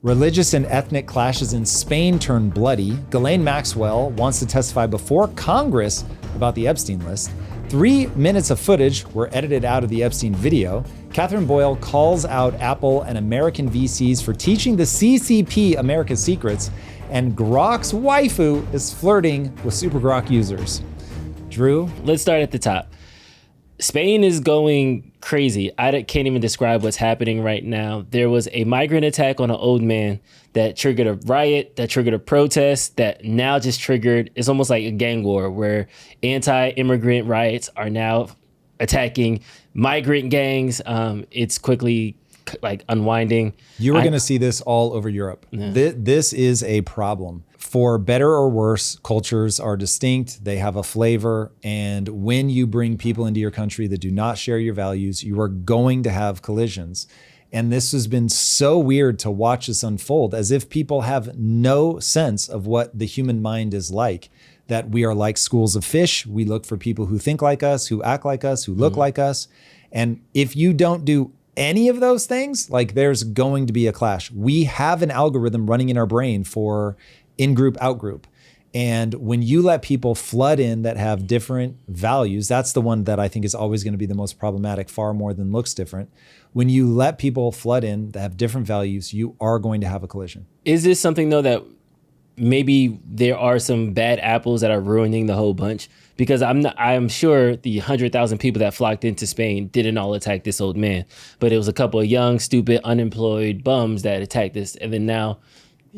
Religious and ethnic clashes in Spain turn bloody. Ghislaine Maxwell wants to testify before Congress about the Epstein list. 3 minutes of footage were edited out of the Epstein video. Catherine Boyle calls out Apple and American VCs for teaching the CCP America's secrets. And Grok's waifu is flirting with Super Grok users. Drew? Let's start at the top. Spain is going crazy. I can't even describe what's happening right now. There was a migrant attack on an old man that triggered a riot, that triggered a protest, that now just triggered, it's almost like a gang war where anti-immigrant riots are now attacking migrant gangs. It's quickly like unwinding. You were going to see this all over Europe. Yeah. This is a problem. For better or worse, cultures are distinct. They have a flavor. And when you bring people into your country that do not share your values, you are going to have collisions. And this has been so weird to watch this unfold, as if people have no sense of what the human mind is like. That we are like schools of fish. We look for people who think like us, who act like us, who look like us. And if you don't do any of those things, like there's going to be a clash. We have an algorithm running in our brain for in-group, out-group. And when you let people flood in that have different values, that's the one that I think is always going to be the most problematic, far more than looks different. When you let people flood in that have different values, you are going to have a collision. Is this something though that maybe there are some bad apples that are ruining the whole bunch? Because I'm sure the 100,000 people that flocked into Spain didn't all attack this old man, but it was a couple of young, stupid, unemployed bums that attacked this. And then now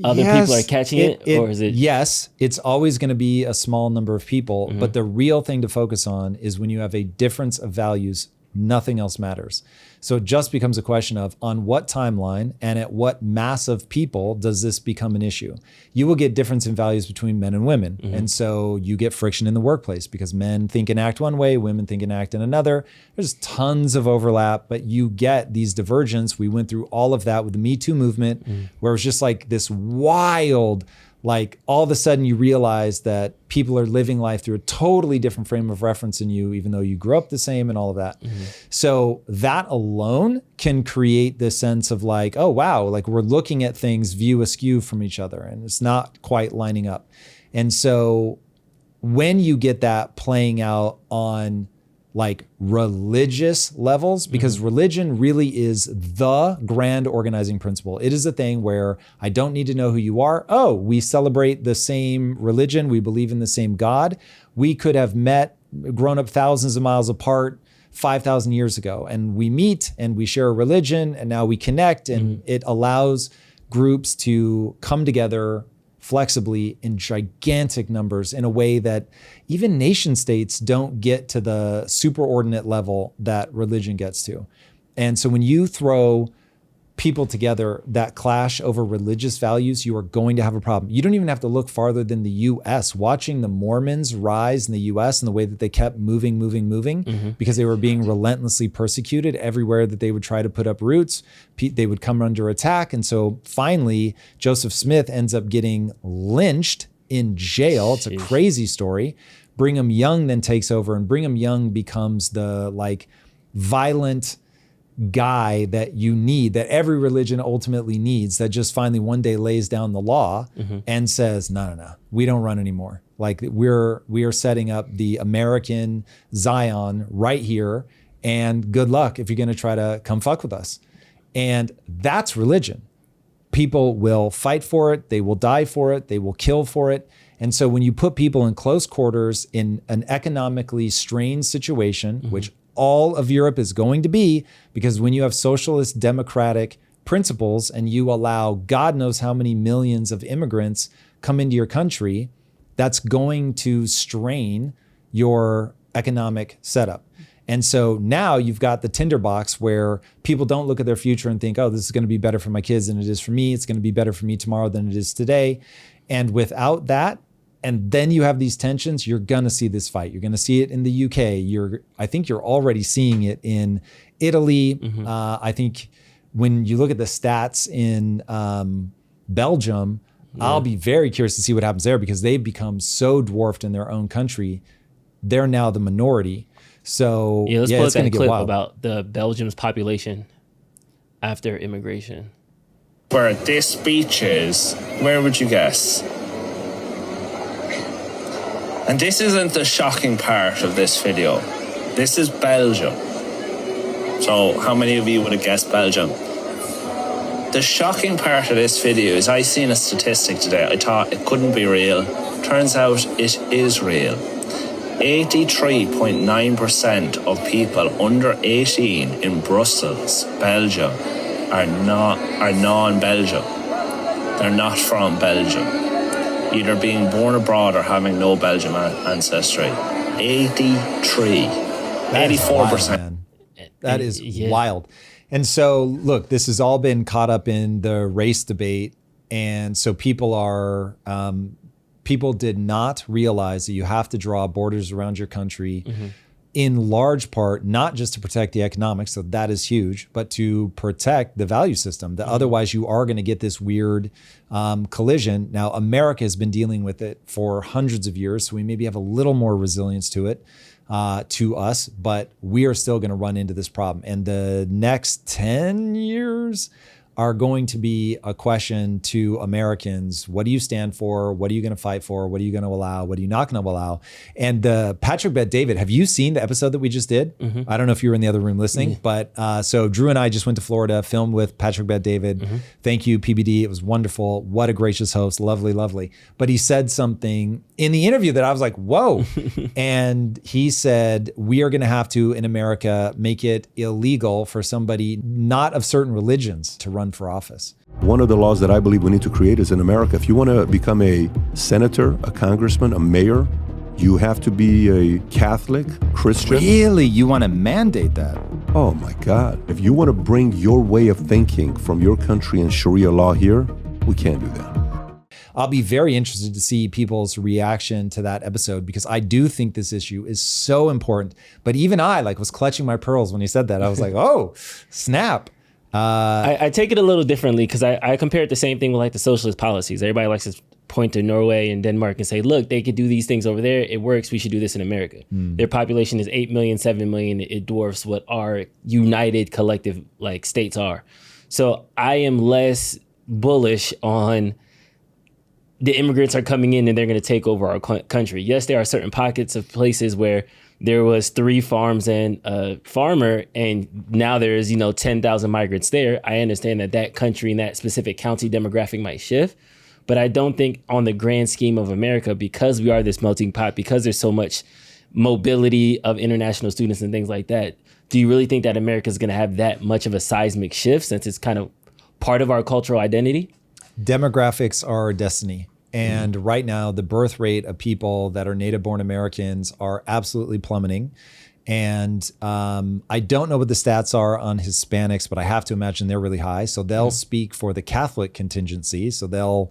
other people are catching it, or is it? Yes, it's always going to be a small number of people, but the real thing to focus on is when you have a difference of values, nothing else matters. So it just becomes a question of on what timeline and at what mass of people does this become an issue? You will get difference in values between men and women. And so you get friction in the workplace because men think and act one way, women think and act in another. There's tons of overlap, but you get these divergence. We went through all of that with the Me Too movement, where it was just like this wild, like all of a sudden you realize that people are living life through a totally different frame of reference than you, even though you grew up the same and all of that. So that alone can create this sense of like, oh, wow, like we're looking at things view askew from each other and it's not quite lining up. And so when you get that playing out on like religious levels, because religion really is the grand organizing principle. It is a thing where I don't need to know who you are. Oh, we celebrate the same religion. We believe in the same God. We could have met, grown up thousands of miles apart 5,000 years ago, and we meet and we share a religion and now we connect, and it allows groups to come together flexibly in gigantic numbers in a way that even nation states don't get to the superordinate level that religion gets to. And so when you throw people together that clash over religious values, you are going to have a problem. You don't even have to look farther than the US. Watching the Mormons rise in the US and the way that they kept moving, because they were being relentlessly persecuted everywhere that they would try to put up roots, they would come under attack. And so finally, Joseph Smith ends up getting lynched in jail. It's a crazy story. Brigham Young then takes over, and Brigham Young becomes the like violent guy that you need, that every religion ultimately needs, that just finally one day lays down the law and says, no, we don't run anymore. Like we are setting up the American Zion right here, and good luck if you're going to try to come fuck with us. And that's religion. People will fight for it. They will die for it. They will kill for it. And so when you put people in close quarters in an economically strained situation, which all of Europe is going to be, because when you have socialist democratic principles and you allow God knows how many millions of immigrants come into your country, that's going to strain your economic setup. And so now you've got the tinderbox where people don't look at their future and think, oh, this is going to be better for my kids than it is for me. It's going to be better for me tomorrow than it is today. And without that, and then you have these tensions, you're going to see this fight. You're going to see it in the UK. I think you're already seeing it in Italy. I think when you look at the stats in Belgium, I'll be very curious to see what happens there, because they've become so dwarfed in their own country. They're now the minority. So let's pull it's going to that get clip wild. about the Belgium's population after immigration. Where this beach is, where would you guess? And this isn't the shocking part of this video. This is Belgium. So how many of you would have guessed Belgium? The shocking part of this video is I seen a statistic today. I thought it couldn't be real. Turns out it is real. 83.9% of people under 18 in Brussels, Belgium, are non-Belgium. They're not from Belgium. Either being born abroad or having no Belgian ancestry. 84%. That is wild. And so, look, this has all been caught up in the race debate. And so people did not realize that you have to draw borders around your country in large part, not just to protect the economics, so that is huge, but to protect the value system. That otherwise you are going to get this weird collision. Now, America has been dealing with it for hundreds of years, so we maybe have a little more resilience to it, to us, but we are still going to run into this problem. And the next 10 years are going to be a question to Americans. What do you stand for? What are you going to fight for? What are you going to allow? What are you not going to allow? And Patrick Bet David, have you seen the episode that we just did? I don't know if you were in the other room listening, but so Drew and I just went to Florida, filmed with Patrick Bet David. Thank you, PBD. It was wonderful. What a gracious host. Lovely, lovely. But he said something in the interview that I was like, whoa. And he said, we are going to have to, in America, make it illegal for somebody not of certain religions to run for office. One of the laws that I believe we need to create is in America, if you want to become a senator, a congressman, a mayor, you have to be a Catholic, Christian. Really? You want to mandate that? Oh my God. If you want to bring your way of thinking from your country and Sharia law here, we can't do that. I'll be very interested to see people's reaction to that episode because I do think this issue is so important. But even I was clutching my pearls when he said that. I was like, oh, snap. I take it a little differently because I compare it the same thing with the socialist policies. Everybody likes to point to Norway and Denmark and say, look, they could do these things over there. It works. We should do this in America. Their population is 8 million, 7 million. It dwarfs what our united collective states are. So I am less bullish on the immigrants are coming in and they're going to take over our country. Yes, there are certain pockets of places where there was 3 farms and a farmer, and now there's 10,000 migrants there. I understand that country and that specific county demographic might shift, but I don't think on the grand scheme of America, because we are this melting pot, because there's so much mobility of international students and things like that, do you really think that America is going to have that much of a seismic shift since it's kind of part of our cultural identity? Demographics are destiny. And right now, the birth rate of people that are native-born Americans are absolutely plummeting. And I don't know what the stats are on Hispanics, but I have to imagine they're really high. So they'll speak for the Catholic contingency. So they'll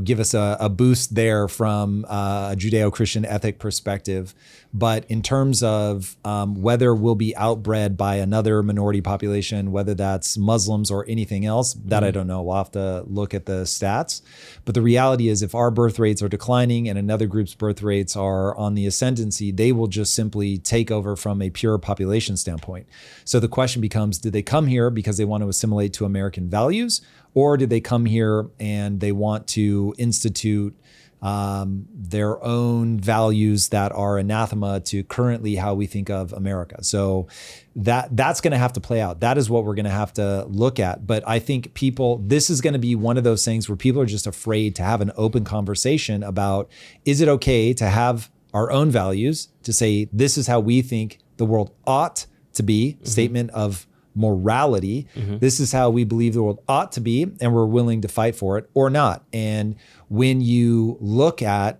give us a boost there from a Judeo-Christian ethic perspective. But in terms of whether we'll be outbred by another minority population, whether that's Muslims or anything else, that I don't know. We'll have to look at the stats. But the reality is if our birth rates are declining and another group's birth rates are on the ascendancy, they will just simply take over from a pure population standpoint. So the question becomes, did they come here because they want to assimilate to American values? Or did they come here and they want to institute their own values that are anathema to currently how we think of America? So that's going to have to play out. That is what we're going to have to look at. But I think this is going to be one of those things where people are just afraid to have an open conversation about, is it okay to have our own values, to say, this is how we think the world ought to be, statement of morality. This is how we believe the world ought to be, and we're willing to fight for it or not. And when you look at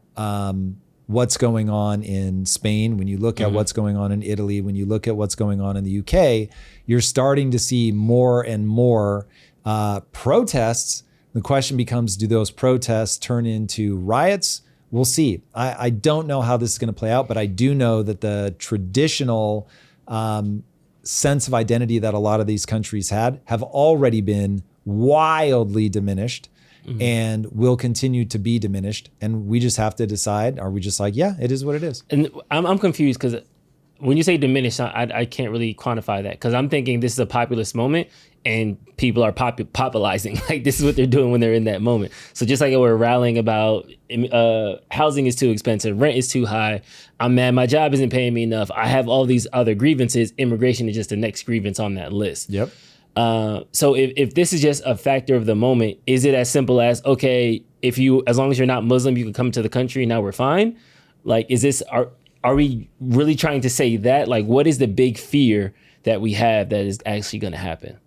what's going on in Spain, when you look at what's going on in Italy, when you look at what's going on in the UK, you're starting to see more and more protests. The question becomes, do those protests turn into riots? We'll see. I don't know how this is going to play out, but I do know that the traditional sense of identity that a lot of these countries have already been wildly diminished and will continue to be diminished. And we just have to decide, are we just like, yeah, it is what it is? And I'm confused because when you say diminished, I can't really quantify that, because I'm thinking this is a populist moment and people are populizing. Like, this is what they're doing when they're in that moment. So just like we're rallying about housing is too expensive, rent is too high, I'm mad my job isn't paying me enough, I have all these other grievances, immigration is just the next grievance on that list. Yep. So if this is just a factor of the moment, is it as simple as, okay, as long as you're not Muslim, you can come to the country, now we're fine? Like, are we really trying to say that? Like, what is the big fear that we have that is actually going to happen?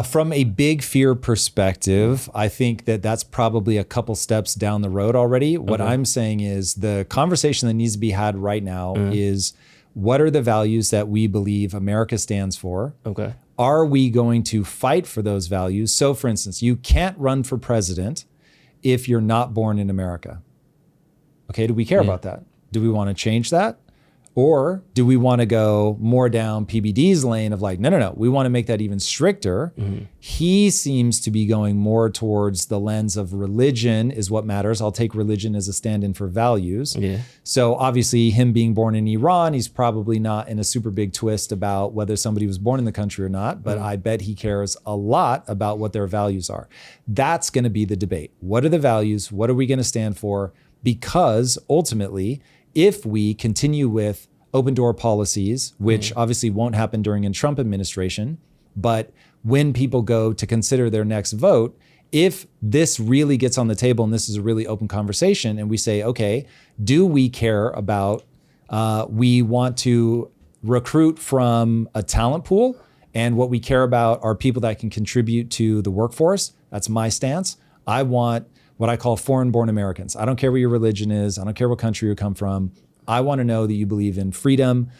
From a big fear perspective, I think that that's probably a couple steps down the road already. What I'm saying is the conversation that needs to be had right now is, what are the values that we believe America stands for? Okay. Are we going to fight for those values? So, for instance, you can't run for president if you're not born in America. Okay, do we care about that? Do we want to change that? Or do we want to go more down PBD's lane of like, no, we want to make that even stricter. He seems to be going more towards the lens of religion is what matters. I'll take religion as a stand-in for values. Yeah. So obviously him being born in Iran, he's probably not in a super big twist about whether somebody was born in the country or not, but I bet he cares a lot about what their values are. That's going to be the debate. What are the values? What are we going to stand for? Because ultimately, if we continue with open door policies, which obviously won't happen during a Trump administration, but when people go to consider their next vote, if this really gets on the table and this is a really open conversation and we say, okay, do we care about, we want to recruit from a talent pool, and what we care about are people that can contribute to the workforce? That's my stance. I want what I call foreign-born Americans. I don't care what your religion is. I don't care what country you come from. I want to know that you believe in freedom,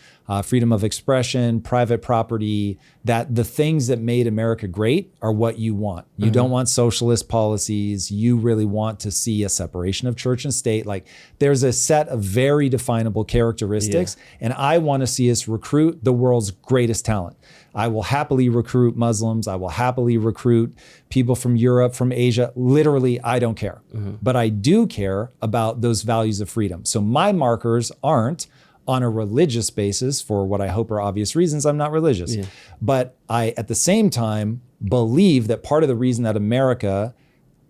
freedom of expression, private property, that the things that made America great are what you want. You don't want socialist policies. You really want to see a separation of church and state. Like, there's a set of very definable characteristics, and I want to see us recruit the world's greatest talent. I will happily recruit Muslims. I will happily recruit people from Europe, from Asia. Literally, I don't care. But I do care about those values of freedom. So my markers aren't on a religious basis for what I hope are obvious reasons. I'm not religious. But I, at the same time, believe that part of the reason that America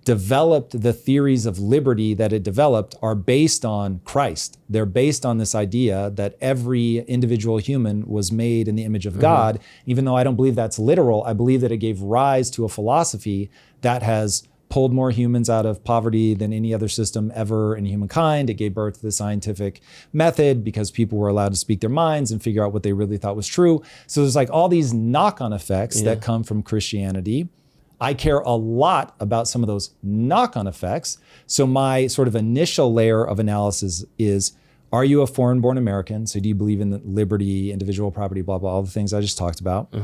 developed the theories of liberty that it developed are based on Christ. They're based on this idea that every individual human was made in the image of God. Even though I don't believe that's literal, I believe that it gave rise to a philosophy that has pulled more humans out of poverty than any other system ever in humankind. It gave birth to the scientific method because people were allowed to speak their minds and figure out what they really thought was true. So there's like all these knock-on effects that come from Christianity. I care a lot about some of those knock-on effects. So my sort of initial layer of analysis is, are you a foreign-born American? So do you believe in liberty, individual property, blah, blah, all the things I just talked about?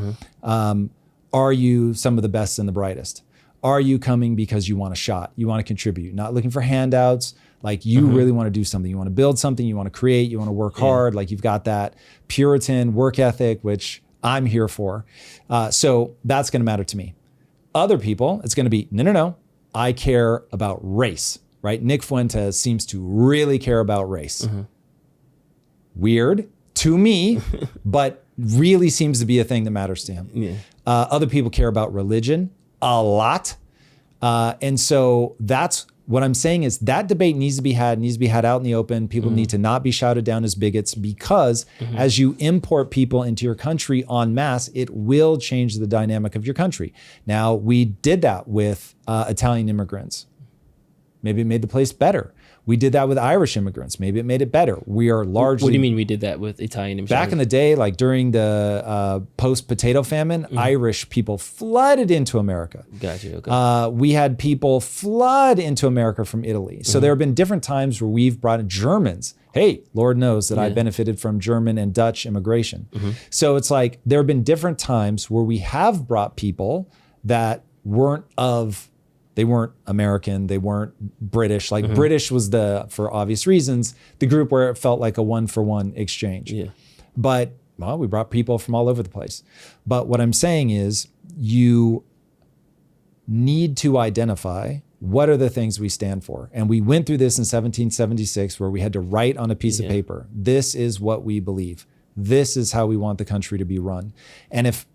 Are you some of the best and the brightest? Are you coming because you want a shot? You want to contribute, not looking for handouts. Like, you really want to do something. You want to build something. You want to create. You want to work hard. Like, you've got that Puritan work ethic, which I'm here for. So that's going to matter to me. Other people, it's going to be, no. I care about race, right? Nick Fuentes seems to really care about race. Weird to me, but really seems to be a thing that matters to him. Other people care about religion a lot. And so that's what I'm saying is that debate needs to be had out in the open. People need to not be shouted down as bigots, because as you import people into your country en masse, it will change the dynamic of your country. Now, we did that with Italian immigrants. Maybe it made the place better. We did that with Irish immigrants. Maybe it made it better. We are largely... What do you mean we did that with Italian immigrants? Back in the day, like during the post-potato famine, Irish people flooded into America. Gotcha, okay. We had people flood into America from Italy. So there have been different times where we've brought in Germans. Hey, Lord knows that I benefited from German and Dutch immigration. So it's like there have been different times where we have brought people that they weren't American, they weren't British. Like British was for obvious reasons, the group where it felt like a one-for-one exchange. But, well, we brought people from all over the place. But what I'm saying is you need to identify what are the things we stand for? And we went through this in 1776 where we had to write on a piece of paper, this is what we believe. This is how we want the country to be run. And if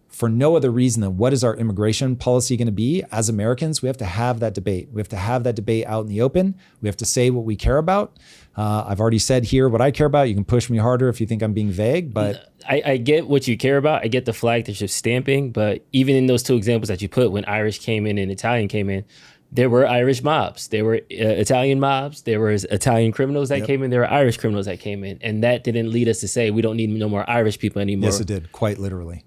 for no other reason than what is our immigration policy going to be as Americans, we have to have that debate. We have to have that debate out in the open. We have to say what we care about. I've already said here what I care about. You can push me harder if you think I'm being vague, but I get what you care about. I get the flag that you're stamping, but even in those two examples that you put, when Irish came in and Italian came in, there were Irish mobs, there were Italian mobs, there was Italian criminals that came in, there were Irish criminals that came in. And that didn't lead us to say we don't need no more Irish people anymore. Yes, it did, quite literally.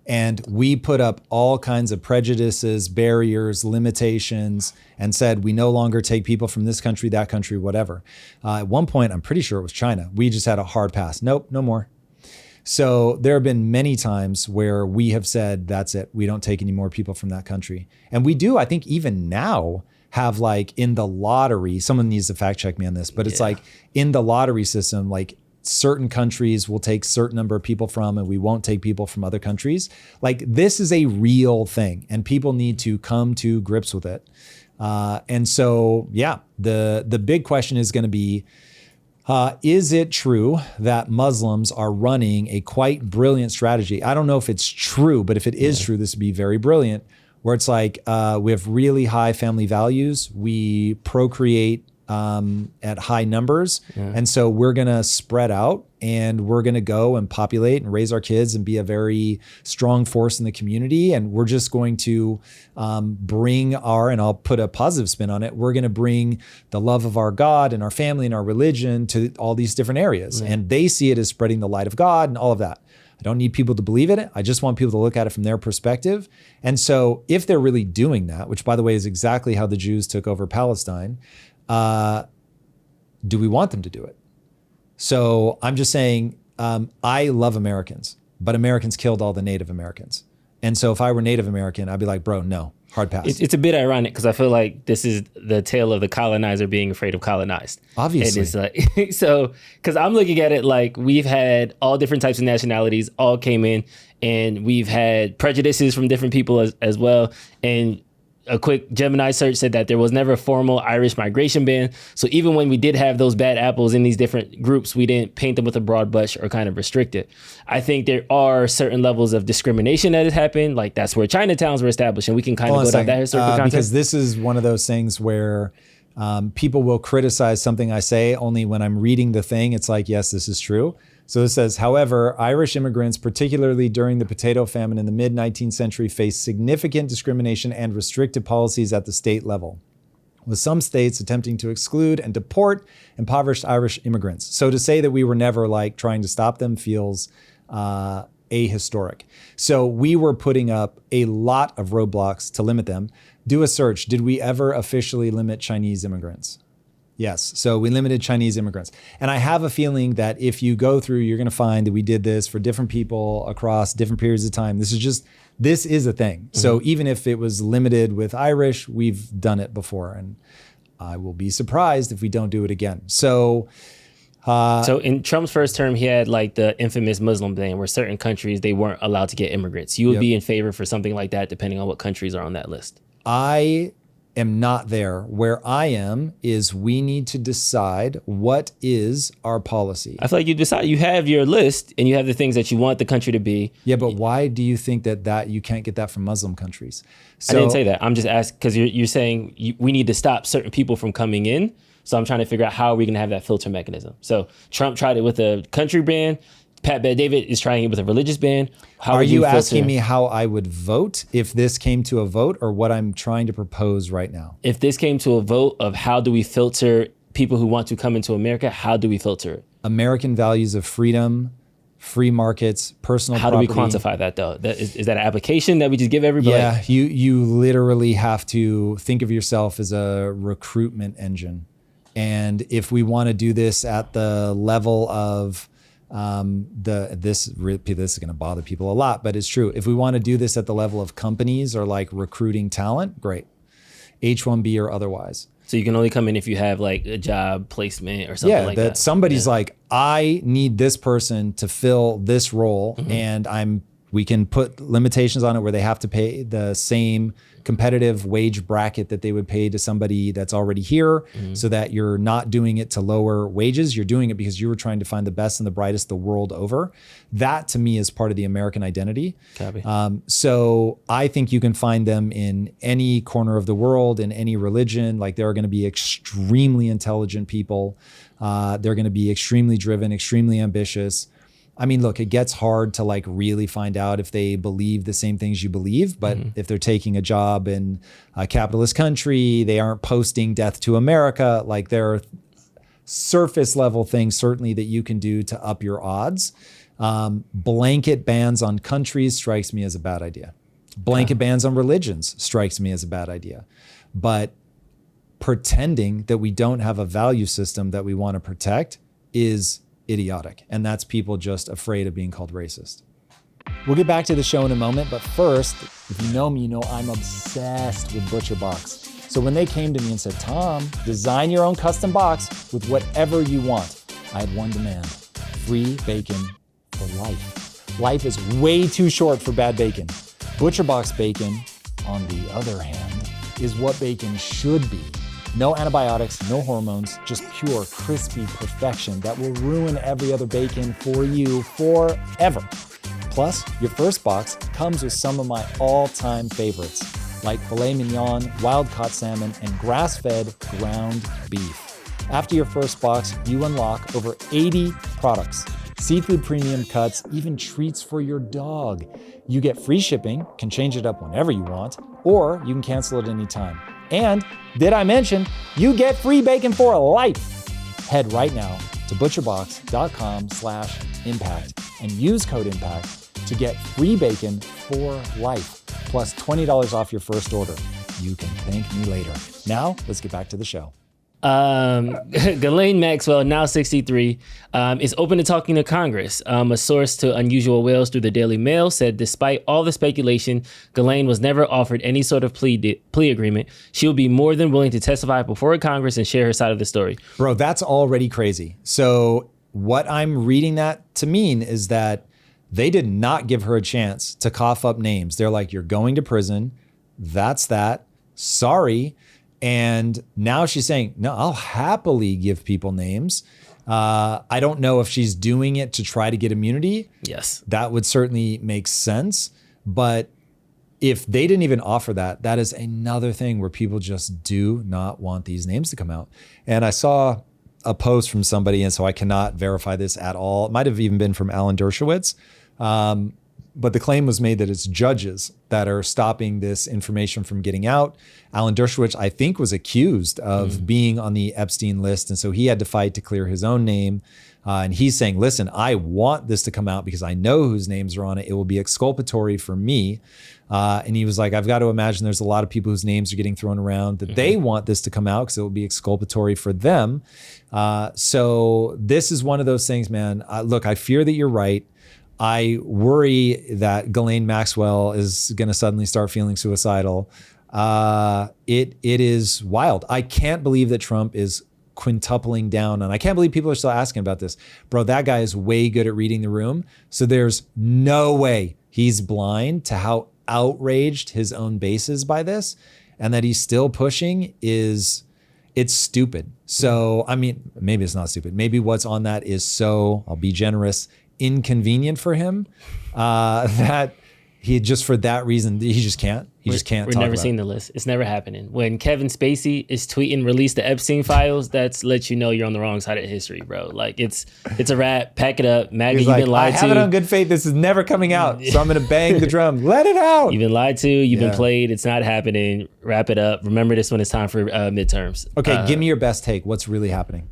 And we put up all kinds of prejudices, barriers, limitations, and said we no longer take people from this country, that country, whatever. At one point, I'm pretty sure it was China. We just had a hard pass. Nope, no more. So there have been many times where we have said, that's it. We don't take any more people from that country. And we do, I think even now, have like in the lottery, someone needs to fact check me on this, but it's like in the lottery system, like certain countries will take certain number of people from and we won't take people from other countries. Like this is a real thing and people need to come to grips with it. And so, yeah, the big question is going to be, is it true that Muslims are running a quite brilliant strategy? I don't know if it's true, but if it is true, this would be very brilliant, where it's like we have really high family values. We procreate at high numbers. And so we're going to spread out and we're going to go and populate and raise our kids and be a very strong force in the community. And we're just going to bring and I'll put a positive spin on it, we're going to bring the love of our God and our family and our religion to all these different areas. And they see it as spreading the light of God and all of that. I don't need people to believe in it. I just want people to look at it from their perspective. And so if they're really doing that, which by the way is exactly how the Jews took over Palestine, do we want them to do it? So I'm just saying, I love Americans, but Americans killed all the Native Americans. And so if I were Native American, I'd be like, bro, no, hard pass. It's a bit ironic because I feel like this is the tale of the colonizer being afraid of colonized. Obviously. And it's like, so, because I'm looking at it like we've had all different types of nationalities all came in and we've had prejudices from different people as well. And a quick Gemini search said that there was never a formal Irish migration ban. So even when we did have those bad apples in these different groups, we didn't paint them with a broad brush or kind of restrict it. I think there are certain levels of discrimination that has happened. Like that's where Chinatowns were established and we can kind of go down that historical context. Because this is one of those things where people will criticize something I say only when I'm reading the thing. It's like, yes, this is true. So it says, however, Irish immigrants, particularly during the potato famine in the mid-19th century, faced significant discrimination and restrictive policies at the state level, with some states attempting to exclude and deport impoverished Irish immigrants. So to say that we were never like trying to stop them feels ahistoric. So we were putting up a lot of roadblocks to limit them. Do a search. Did we ever officially limit Chinese immigrants? Yes. So we limited Chinese immigrants. And I have a feeling that if you go through, you're going to find that we did this for different people across different periods of time. This is a thing. Mm-hmm. So even if it was limited with Irish, we've done it before. And I will be surprised if we don't do it again. So in Trump's first term, he had like the infamous Muslim ban where certain countries, they weren't allowed to get immigrants. You would be in favor for something like that, depending on what countries are on that list. I am not there. Where I am is we need to decide what is our policy. I feel like you have your list and you have the things that you want the country to be. Yeah, but why do you think that you can't get that from Muslim countries? So, I didn't say that. I'm just asking because you're saying we need to stop certain people from coming in. So I'm trying to figure out how are we going to have that filter mechanism. So Trump tried it with a country ban. Pat Bet-David is trying it with a religious ban. How are you asking me how I would vote if this came to a vote, or what I'm trying to propose right now? If this came to a vote of how do we filter people who want to come into America, how do we filter it? American values of freedom, free markets, personal property. How do we quantify that though? Is that an application that we just give everybody? Yeah, you literally have to think of yourself as a recruitment engine. And if we want to do this at the level of this is going to bother people a lot, but it's true. If we want to do this at the level of companies or like recruiting talent, great. H-1B or otherwise. So you can only come in if you have like a job placement or something like that. Yeah, that somebody's like, I need this person to fill this role, and I'm We can put limitations on it where they have to pay the same competitive wage bracket that they would pay to somebody that's already here, so that you're not doing it to lower wages. You're doing it because you were trying to find the best and the brightest the world over. That to me is part of the American identity. Copy. So I think you can find them in any corner of the world, in any religion. Like, there are going to be extremely intelligent people. They're going to be extremely driven, extremely ambitious. I mean, look, it gets hard to like really find out if they believe the same things you believe, but if they're taking a job in a capitalist country, they aren't posting death to America. Like, there are surface level things certainly that you can do to up your odds. Blanket bans on countries strikes me as a bad idea. Blanket bans on religions strikes me as a bad idea. But pretending that we don't have a value system that we want to protect is idiotic. And that's people just afraid of being called racist. We'll get back to the show in a moment, but first, if you know me, you know I'm obsessed with ButcherBox. So when they came to me and said, Tom, design your own custom box with whatever you want, I had one demand: free bacon for life. Life is way too short for bad bacon. ButcherBox bacon, on the other hand, is what bacon should be. No antibiotics, no hormones, just pure, crispy perfection that will ruin every other bacon for you forever. Plus, your first box comes with some of my all-time favorites, like filet mignon, wild-caught salmon, and grass-fed ground beef. After your first box, you unlock over 80 products, seafood premium cuts, even treats for your dog. You get free shipping, can change it up whenever you want, or you can cancel it anytime. And did I mention you get free bacon for life? Head right now to butcherbox.com/impact and use code IMPACT to get free bacon for life, plus $20 off your first order. You can thank me later. Now, let's get back to the show. Ghislaine Maxwell, now 63, is open to talking to Congress. A source to Unusual Whales through the Daily Mail said despite all the speculation, Ghislaine was never offered any sort of plea agreement. She will be more than willing to testify before Congress and share her side of the story. Bro, that's already crazy. So what I'm reading that to mean is that they did not give her a chance to cough up names. They're like, you're going to prison. That's that. Sorry. And now she's saying, no, I'll happily give people names. I don't know if she's doing it to try to get immunity. Yes. That would certainly make sense. But if they didn't even offer that, that is another thing where people just do not want these names to come out. And I saw a post from somebody, and so I cannot verify this at all. It might have even been from Alan Dershowitz. But the claim was made that it's judges that are stopping this information from getting out. Alan Dershowitz, I think, was accused of being on the Epstein list. And so he had to fight to clear his own name. And he's saying, listen, I want this to come out because I know whose names are on it. It will be exculpatory for me. And he was like, I've got to imagine there's a lot of people whose names are getting thrown around that they want this to come out because it will be exculpatory for them. So this is one of those things, man. Look, I fear that you're right. I worry that Ghislaine Maxwell is going to suddenly start feeling suicidal. It is wild. I can't believe that Trump is quintupling down, and I can't believe people are still asking about this. Bro, that guy is way good at reading the room. So there's no way he's blind to how outraged his own base is by this, and that he's still pushing it's stupid. So, I mean, maybe it's not stupid. Maybe what's on that is so, I'll be generous, inconvenient for him that he just, for that reason, he just can't. He just can't. We're talk never about seeing the list. It's never happening. When Kevin Spacey is tweeting, release the Epstein files, that's let you know you're on the wrong side of history, bro. Like it's a wrap. Pack it up. MAGA, He's you've like, been lied I to. have it on good faith. This is never coming out. So I'm going to bang the drum. Let it out. You've been lied to. You've been played. It's not happening. Wrap it up. Remember this when it's time for midterms. Okay, give me your best take. What's really happening?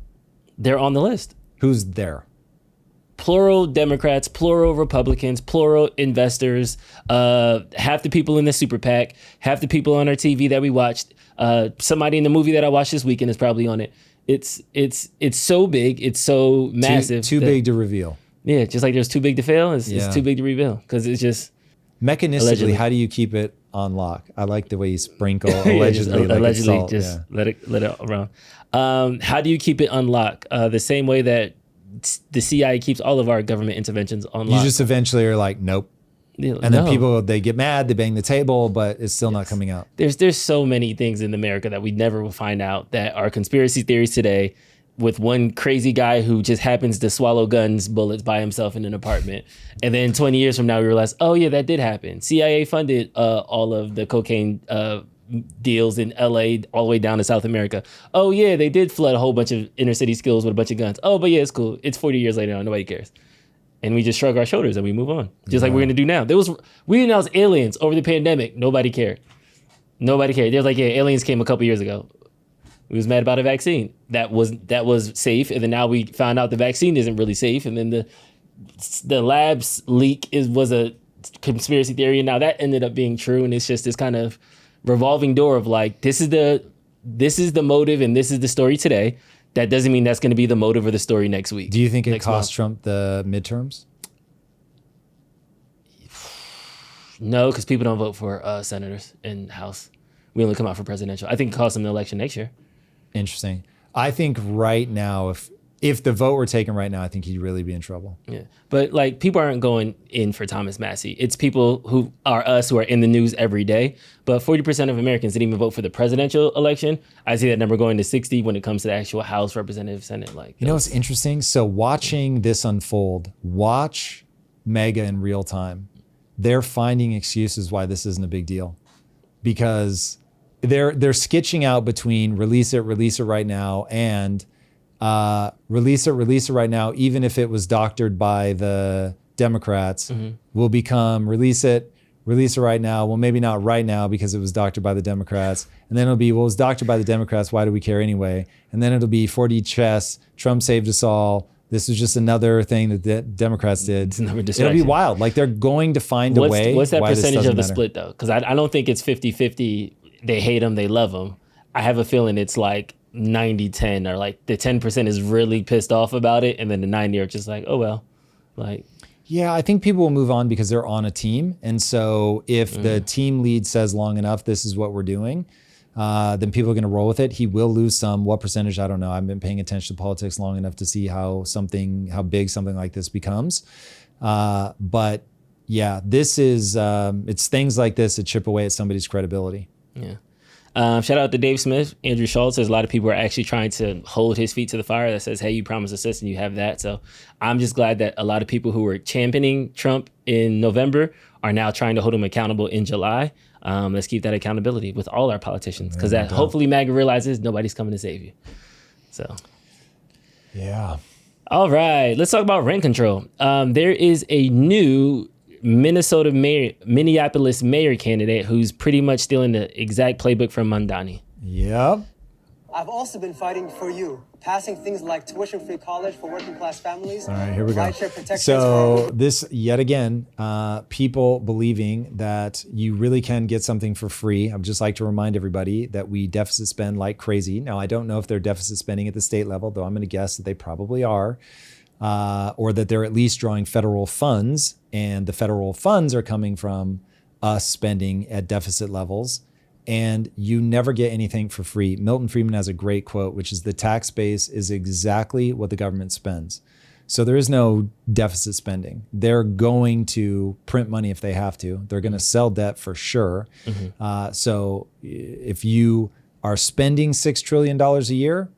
They're on the list. Who's there? Plural Democrats, plural Republicans, plural investors, half the people in the super PAC, half the people on our TV that we watched. Somebody in the movie that I watched this weekend is probably on it. It's so big, it's so massive. Too big to reveal. Yeah, just like there's too big to fail, it's too big to reveal because it's just mechanistically. Allegedly. How do you keep it on lock? I like the way you sprinkle allegedly. Just let it run. How do you keep it unlocked? The same way that the CIA keeps all of our government interventions on lock. You just eventually are like, nope. And then people, they get mad, they bang the table, but it's still not coming out. There's so many things in America that we never will find out that are conspiracy theories today, with one crazy guy who just happens to swallow bullets by himself in an apartment. And then 20 years from now, we realize, oh yeah, that did happen. CIA funded all of the cocaine deals in LA all the way down to South America. Oh yeah, they did flood a whole bunch of inner city schools with a bunch of guns. Oh, but yeah, it's cool. It's 40 years later now, nobody cares. And we just shrug our shoulders and we move on. Just like we're gonna do now. We announced aliens over the pandemic. Nobody cared. Nobody cared. They was like, yeah, aliens came a couple years ago. We was mad about a vaccine that was safe, and then now we found out the vaccine isn't really safe, and then the labs leak was a conspiracy theory, and now that ended up being true, and it's just this kind of revolving door of like, this is the motive and this is the story today. That doesn't mean that's going to be the motive or the story next week. Do you think it cost Trump the midterms? No, because people don't vote for senators in House. We only come out for presidential. I think it cost him the election next year. Interesting. I think right now, if the vote were taken right now, I think he'd really be in trouble. Yeah. But like, people aren't going in for Thomas Massie. It's people who are us who are in the news every day. But 40% of Americans didn't even vote for the presidential election. I see that number going to 60 when it comes to the actual House, Representative, Senate. Like, you know what's interesting? So watching this unfold, watch MAGA in real time. They're finding excuses why this isn't a big deal, because they're sketching out between release it right now and release it right now, even if it was doctored by the Democrats, will become release it right now. Well, maybe not right now because it was doctored by the Democrats. And then it'll be, well, it was doctored by the Democrats. Why do we care anyway? And then it'll be 4D chess. Trump saved us all. This was just another thing that the Democrats did. It'll be wild. Like, they're going to find a way. What's that percentage of the split though? Because I don't think it's 50-50. They hate him, they love him. I have a feeling it's like 90-10, or like the 10% is really pissed off about it, and then the 90 are just like, oh well. Like, yeah, I think people will move on because they're on a team. And so if the team lead says long enough, this is what we're doing, then people are going to roll with it. He will lose some. What percentage? I don't know. I've been paying attention to politics long enough to see how big something like this becomes. But yeah, this is, it's things like this that chip away at somebody's credibility. Yeah. Shout out to Dave Smith. Andrew Schultz says a lot of people are actually trying to hold his feet to the fire. That says, hey, you promised us this and you have that. So I'm just glad that a lot of people who were championing Trump in November are now trying to hold him accountable in July. Let's keep that accountability with all our politicians, because that hopefully MAGA realizes nobody's coming to save you. So, yeah. All right, let's talk about rent control. There is a new Minneapolis mayor candidate who's pretty much stealing the exact playbook from Mamdani. Yep. I've also been fighting for you, passing things like tuition-free college for working-class families. All right, here we go. So this, yet again, people believing that you really can get something for free. I would just like to remind everybody that we deficit spend like crazy. Now, I don't know if they're deficit spending at the state level, though I'm going to guess that they probably are, or that they're at least drawing federal funds, and the federal funds are coming from us spending at deficit levels. And you never get anything for free. Milton Friedman has a great quote, which is, the tax base is exactly what the government spends. So there is no deficit spending. They're going to print money if they have to. They're going to sell debt for sure. So if you are spending $6 trillion a year,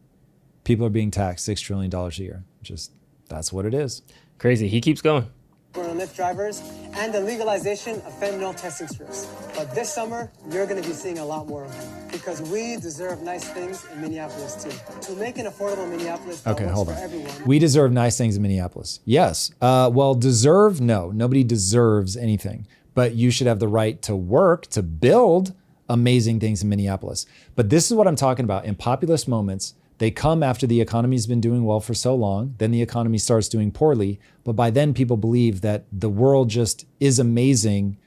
people are being taxed $6 trillion a year. Just, that's what it is. Crazy. He keeps going. For Lyft drivers and the legalization of fentanyl testing strips. But this summer, you're going to be seeing a lot more of them, because we deserve nice things in Minneapolis too. To make an affordable Minneapolis that works for everyone. We deserve nice things in Minneapolis. Yes. Well, deserve? No, nobody deserves anything. But you should have the right to work, to build amazing things in Minneapolis. But this is what I'm talking about. In populist moments, they come after the economy's been doing well for so long, then the economy starts doing poorly, but by then people believe that the world just is amazing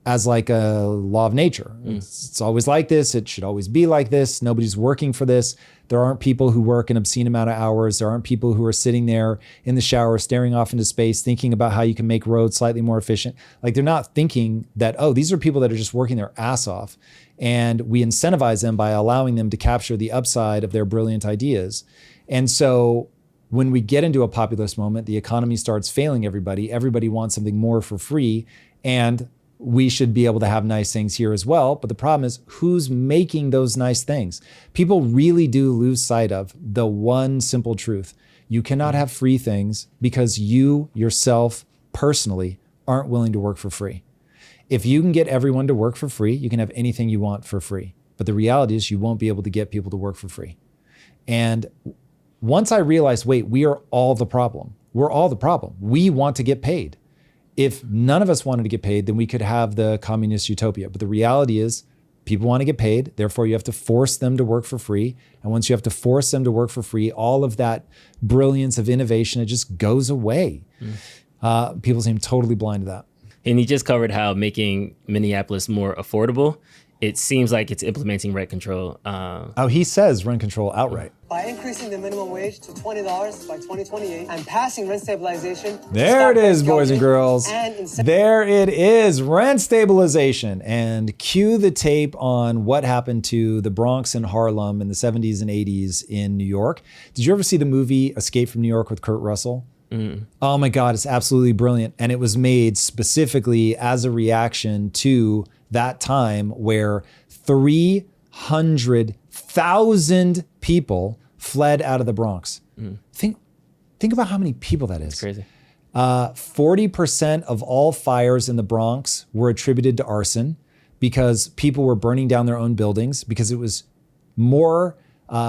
as like a law of nature. It's always like this, it should always be like this, nobody's working for this. There aren't people who work an obscene amount of hours. There aren't people who are sitting there in the shower, staring off into space, thinking about how you can make roads slightly more efficient. Like, they're not thinking that, oh, these are people that are just working their ass off. And we incentivize them by allowing them to capture the upside of their brilliant ideas. And so when we get into a populist moment, the economy starts failing everybody. Everybody wants something more for free. And we should be able to have nice things here as well. But the problem is, who's making those nice things? People really do lose sight of the one simple truth. You cannot have free things because you yourself personally aren't willing to work for free. If you can get everyone to work for free, you can have anything you want for free. But the reality is you won't be able to get people to work for free. And once I realized, wait, we are all the problem. We're all the problem. We want to get paid. If none of us wanted to get paid, then we could have the communist utopia. But the reality is people want to get paid. Therefore, you have to force them to work for free. And once you have to force them to work for free, all of that brilliance of innovation, it just goes away. People seem totally blind to that. And he just covered how making Minneapolis more affordable, it seems like it's implementing rent control. He says rent control outright. By increasing the minimum wage to $20 by 2028 and passing rent stabilization. There it is, boys and girls. There it is, rent stabilization. And cue the tape on what happened to the Bronx and Harlem in the 70s and 80s in New York. Did you ever see the movie Escape from New York with Kurt Russell? Oh my God, it's absolutely brilliant. And it was made specifically as a reaction to that time where 300,000 people fled out of the Bronx. Think about how many people that is. It's crazy. 40% of all fires in the Bronx were attributed to arson because people were burning down their own buildings because it was more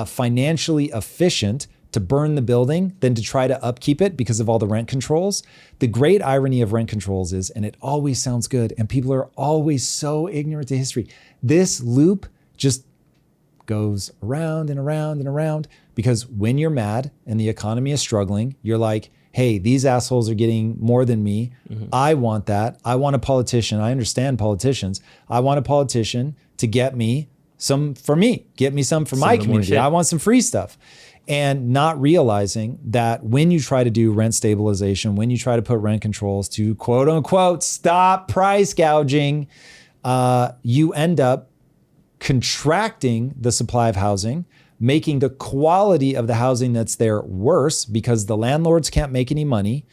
financially efficient to burn the building than to try to upkeep it because of all the rent controls. The great irony of rent controls is, and it always sounds good, and people are always so ignorant to history, this loop just goes around and around and around because when you're mad and the economy is struggling, you're like, hey, these assholes are getting more than me. I want that. I want a politician. I understand politicians. I want a politician to get me some for me, get me some for my community. I want some free stuff. And not realizing that when you try to do rent stabilization, when you try to put rent controls to quote unquote stop price gouging, you end up contracting the supply of housing, making the quality of the housing that's there worse because the landlords can't make any money.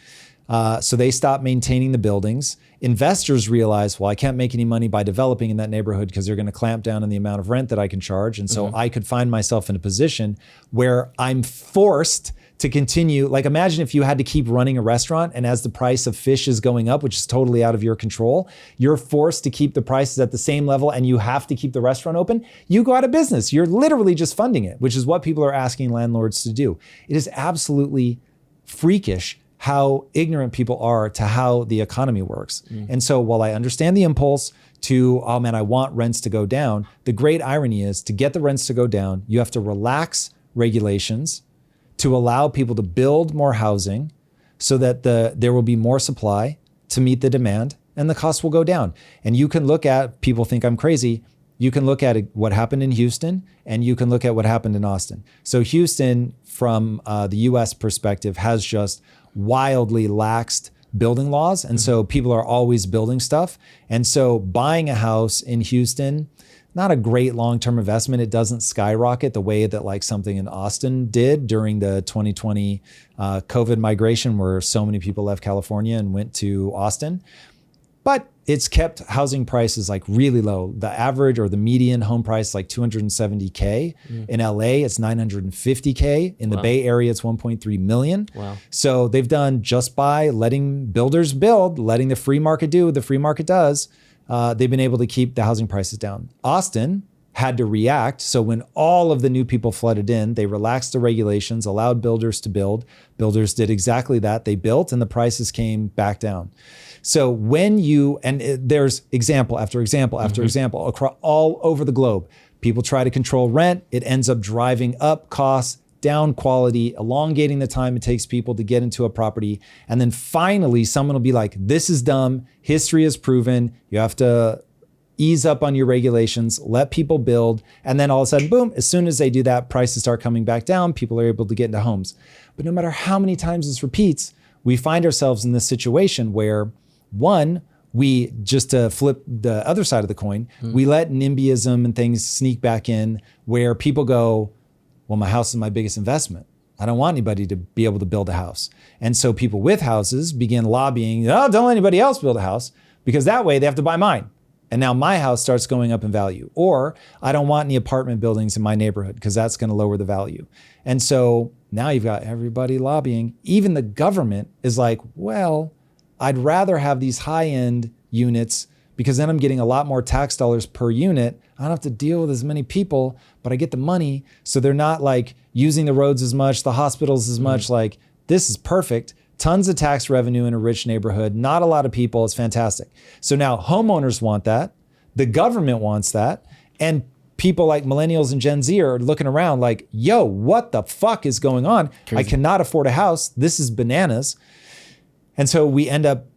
So they stop maintaining the buildings. Investors realize, well, I can't make any money by developing in that neighborhood because they're going to clamp down on the amount of rent that I can charge. And so I could find myself in a position where I'm forced to continue. Like imagine if you had to keep running a restaurant and as the price of fish is going up, which is totally out of your control, you're forced to keep the prices at the same level and you have to keep the restaurant open. You go out of business. You're literally just funding it, which is what people are asking landlords to do. It is absolutely freakish how ignorant people are to how the economy works. And so while I understand the impulse to, oh man, I want rents to go down, the great irony is to get the rents to go down, you have to relax regulations to allow people to build more housing so that there will be more supply to meet the demand and the costs will go down. And you can look at, people think I'm crazy, you can look at what happened in Houston and you can look at what happened in Austin. So Houston, from the US perspective, has just wildly laxed building laws. And so people are always building stuff. And so buying a house in Houston, not a great long-term investment. It doesn't skyrocket the way that like something in Austin did during the 2020 COVID migration where so many people left California and went to Austin. But it's kept housing prices like really low. The average or the median home price is like $270K. In LA, it's $950K. In the Bay Area, it's $1.3 million. So they've done just by letting builders build, letting the free market do what the free market does, they've been able to keep the housing prices down. Austin had to react. So when all of the new people flooded in, they relaxed the regulations, allowed builders to build. Builders did exactly that. They built and the prices came back down. So when there's example after example after example across all over the globe, people try to control rent. It ends up driving up costs, down quality, elongating the time it takes people to get into a property. And then finally, someone will be like, this is dumb. History has proven you have to ease up on your regulations, let people build. And then all of a sudden, boom, as soon as they do that, prices start coming back down. People are able to get into homes. But no matter how many times this repeats, we find ourselves in this situation where one, we just to flip the other side of the coin, we let NIMBYism and things sneak back in where people go, well, my house is my biggest investment. I don't want anybody to be able to build a house. And so people with houses begin lobbying, oh, don't let anybody else build a house. because that way they have to buy mine. And now my house starts going up in value. Or I don't want any apartment buildings in my neighborhood because that's going to lower the value. And so now you've got everybody lobbying. Even the government is like, well, I'd rather have these high-end units because then I'm getting a lot more tax dollars per unit. I don't have to deal with as many people, but I get the money. So they're not like using the roads as much, the hospitals as much. Like, this is perfect. Tons of tax revenue in a rich neighborhood, not a lot of people. It's fantastic. So now homeowners want that. The government wants that. And people like millennials and Gen Z are looking around like, yo, what the fuck is going on? Crazy. I cannot afford a house. This is bananas. And so we end up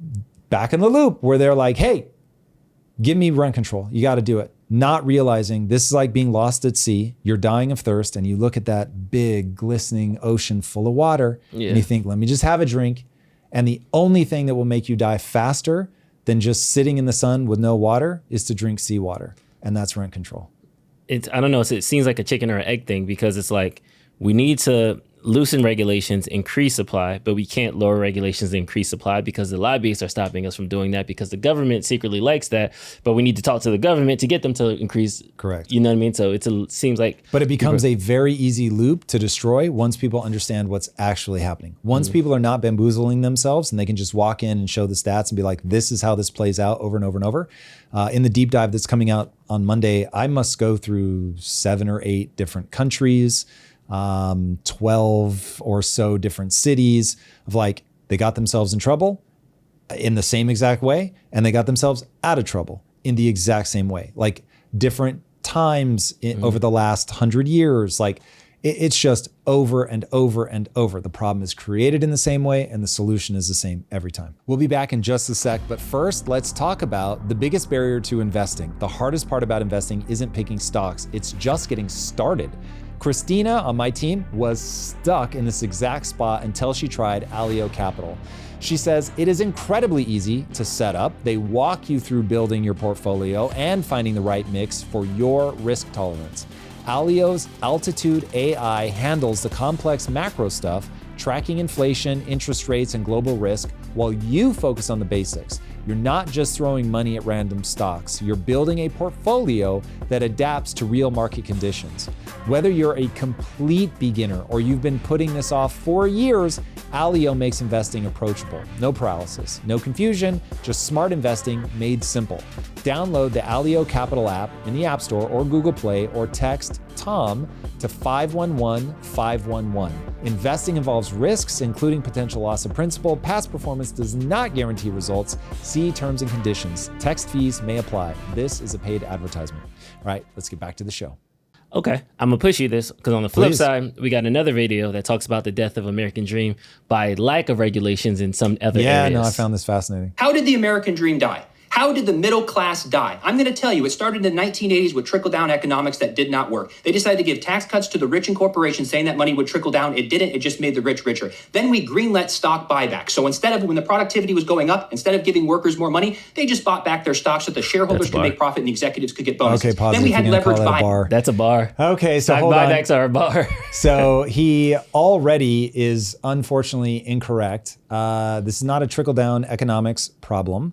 back in the loop where they're like, hey, give me rent control. You got to do it. Not realizing this is like being lost at sea. You're dying of thirst and you look at that big glistening ocean full of water and you think, let me just have a drink. And the only thing that will make you die faster than just sitting in the sun with no water is to drink seawater. And that's rent control. I don't know. It seems like a chicken or an egg thing because it's like we need to loosen regulations, increase supply, but we can't lower regulations and increase supply because the lobbyists are stopping us from doing that because the government secretly likes that, but we need to talk to the government to get them to increase. Correct. You know what I mean? So it seems like... But it becomes a very easy loop to destroy once people understand what's actually happening. Once people are not bamboozling themselves and they can just walk in and show the stats and be like, this is how this plays out over and over and over. In the deep dive that's coming out on Monday, I must go through 7 or 8 different countries, 12 or so different cities of like, they got themselves in trouble in the same exact way, and they got themselves out of trouble in the exact same way, like different times over the last 100 years. Like it's just over and over and over. The problem is created in the same way and the solution is the same every time. We'll be back in just a sec, but first let's talk about the biggest barrier to investing. The hardest part about investing isn't picking stocks, it's just getting started. Christina on my team was stuck in this exact spot until she tried Alio Capital. She says it is incredibly easy to set up. They walk you through building your portfolio and finding the right mix for your risk tolerance. Alio's Altitude AI handles the complex macro stuff, tracking inflation, interest rates, and global risk, while you focus on the basics. You're not just throwing money at random stocks. You're building a portfolio that adapts to real market conditions. Whether you're a complete beginner or you've been putting this off for years, Alio makes investing approachable. No paralysis, no confusion, just smart investing made simple. Download the Alio Capital app in the App Store or Google Play or text TOM to 511-511. Investing involves risks, including potential loss of principal. Past performance does not guarantee results. See terms and conditions. Text fees may apply. This is a paid advertisement. All right, let's get back to the show. Okay, I'm gonna push you this because on the flip Please. side, we got another video that talks about the death of American dream by lack of regulations in some other areas. Yeah, no, I found this fascinating. How did the American dream die? How did the middle class die? I'm going to tell you, it started in the 1980s with trickle-down economics that did not work. They decided to give tax cuts to the rich and corporations saying that money would trickle down. It didn't. It just made the rich richer. Then we greenlit stock buybacks. So instead of, when the productivity was going up, instead of giving workers more money, they just bought back their stocks so the shareholders could make profit and the executives could get bonuses. Okay, pause. Then we had leverage buy. Bar. That's a bar. Okay, so Stock hold on. buybacks are a bar. So he already is unfortunately incorrect. This is not a trickle-down economics problem.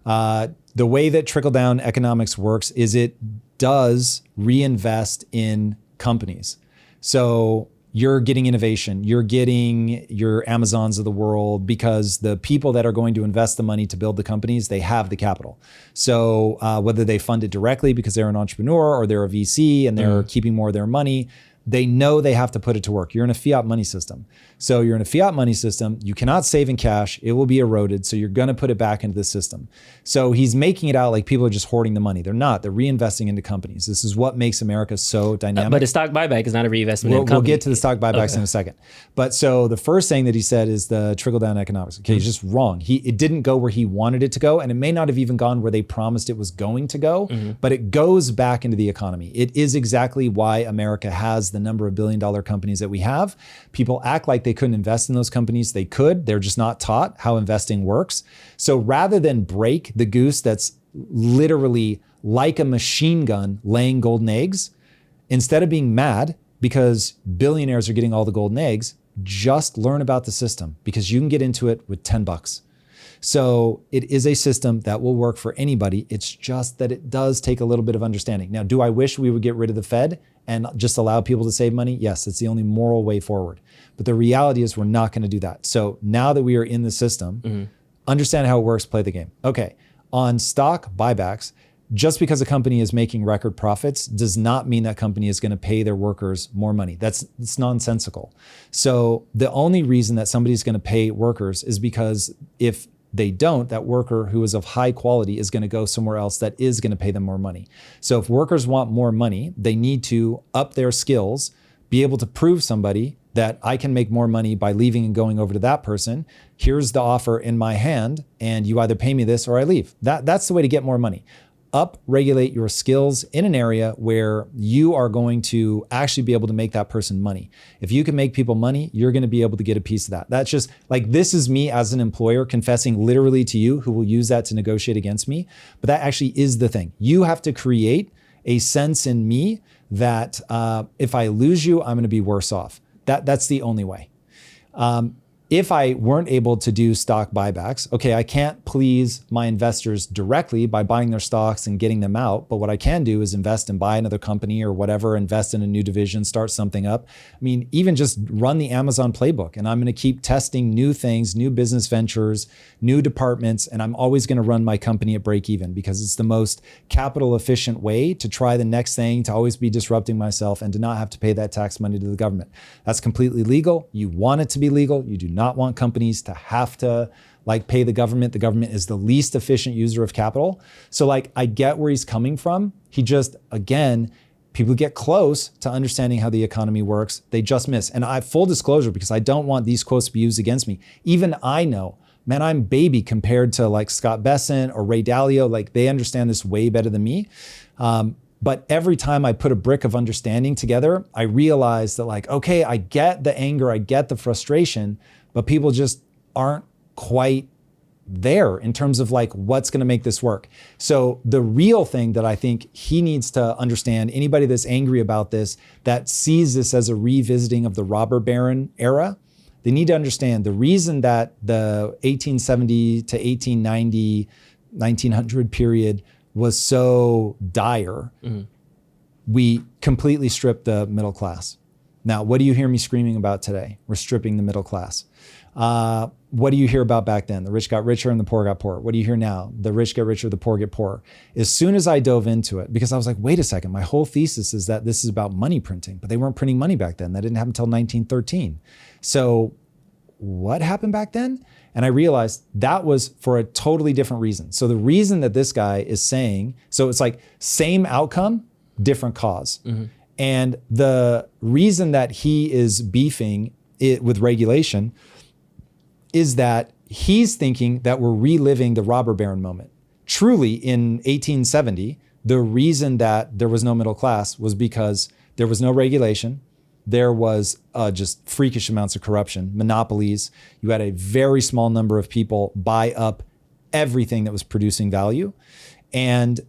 The way that trickle-down economics works is it does reinvest in companies. So you're getting innovation, you're getting your Amazons of the world because the people that are going to invest the money to build the companies, they have the capital. So whether they fund it directly because they're an entrepreneur or they're a VC and they're keeping more of their money, they know they have to put it to work. You're in a fiat money system. So you're in a fiat money system. You cannot save in cash. It will be eroded. So you're going to put it back into the system. So he's making it out like people are just hoarding the money. They're not. They're reinvesting into companies. This is what makes America so dynamic. But a stock buyback is not a reinvestment in a company. We'll get to the stock buybacks in a second. But so the first thing that he said is the trickle-down economics. Okay, he's just wrong. It didn't go where he wanted it to go, and it may not have even gone where they promised it was going to go, but it goes back into the economy. It is exactly why America has the number of billion-dollar companies that we have. People act like they couldn't invest in those companies. They could. They're just not taught how investing works. So rather than break the goose that's literally like a machine gun laying golden eggs, instead of being mad because billionaires are getting all the golden eggs, just learn about the system because you can get into it with $10. So it is a system that will work for anybody. It's just that it does take a little bit of understanding. Now, do I wish we would get rid of the Fed and just allow people to save money? Yes, it's the only moral way forward. But the reality is we're not going to do that. So now that we are in the system, understand how it works, play the game. Okay, on stock buybacks, just because a company is making record profits does not mean that company is going to pay their workers more money. It's nonsensical. So the only reason that somebody's going to pay workers is because if they don't, that worker who is of high quality is going to go somewhere else that is going to pay them more money. So if workers want more money, they need to up their skills, be able to prove somebody that I can make more money by leaving and going over to that person. Here's the offer in my hand, and you either pay me this or I leave. That's the way to get more money. Up-regulate your skills in an area where you are going to actually be able to make that person money. If you can make people money, you're going to be able to get a piece of that. That's just like, this is me as an employer confessing literally to you who will use that to negotiate against me. But that actually is the thing. You have to create a sense in me that if I lose you, I'm going to be worse off. That's the only way. If I weren't able to do stock buybacks, okay, I can't please my investors directly by buying their stocks and getting them out. But what I can do is invest and buy another company or whatever, invest in a new division, start something up. I mean, even just run the Amazon playbook, and I'm going to keep testing new things, new business ventures, new departments, and I'm always going to run my company at break even because it's the most capital efficient way to try the next thing, to always be disrupting myself and to not have to pay that tax money to the government. That's completely legal. You want it to be legal. You do not want companies to have to pay the government. The government is the least efficient user of capital. So I get where he's coming from. He just, again, people get close to understanding how the economy works, they just miss. And I full disclosure, because I don't want these quotes to be used against me. Even I know, man, I'm baby compared to Scott Besant or Ray Dalio. They understand this way better than me. But every time I put a brick of understanding together, I realize that okay, I get the anger, I get the frustration, but people just aren't quite there in terms of what's going to make this work. So the real thing that I think he needs to understand, anybody that's angry about this, that sees this as a revisiting of the robber baron era, they need to understand the reason that the 1870 to 1890, 1900 period was so dire. We completely stripped the middle class. Now, what do you hear me screaming about today? We're stripping the middle class. What do you hear about back then? The rich got richer and the poor got poorer. What do you hear now? The rich get richer, the poor get poorer. As soon as I dove into it, because I was like, wait a second, my whole thesis is that this is about money printing, but they weren't printing money back then. That didn't happen until 1913. So what happened back then? And I realized that was for a totally different reason. So the reason that this guy is saying, so it's same outcome, different cause. And the reason that he is beefing it with regulation is that he's thinking that we're reliving the robber baron moment. Truly, in 1870, the reason that there was no middle class was because there was no regulation. There was just freakish amounts of corruption, monopolies. You had a very small number of people buy up everything that was producing value. And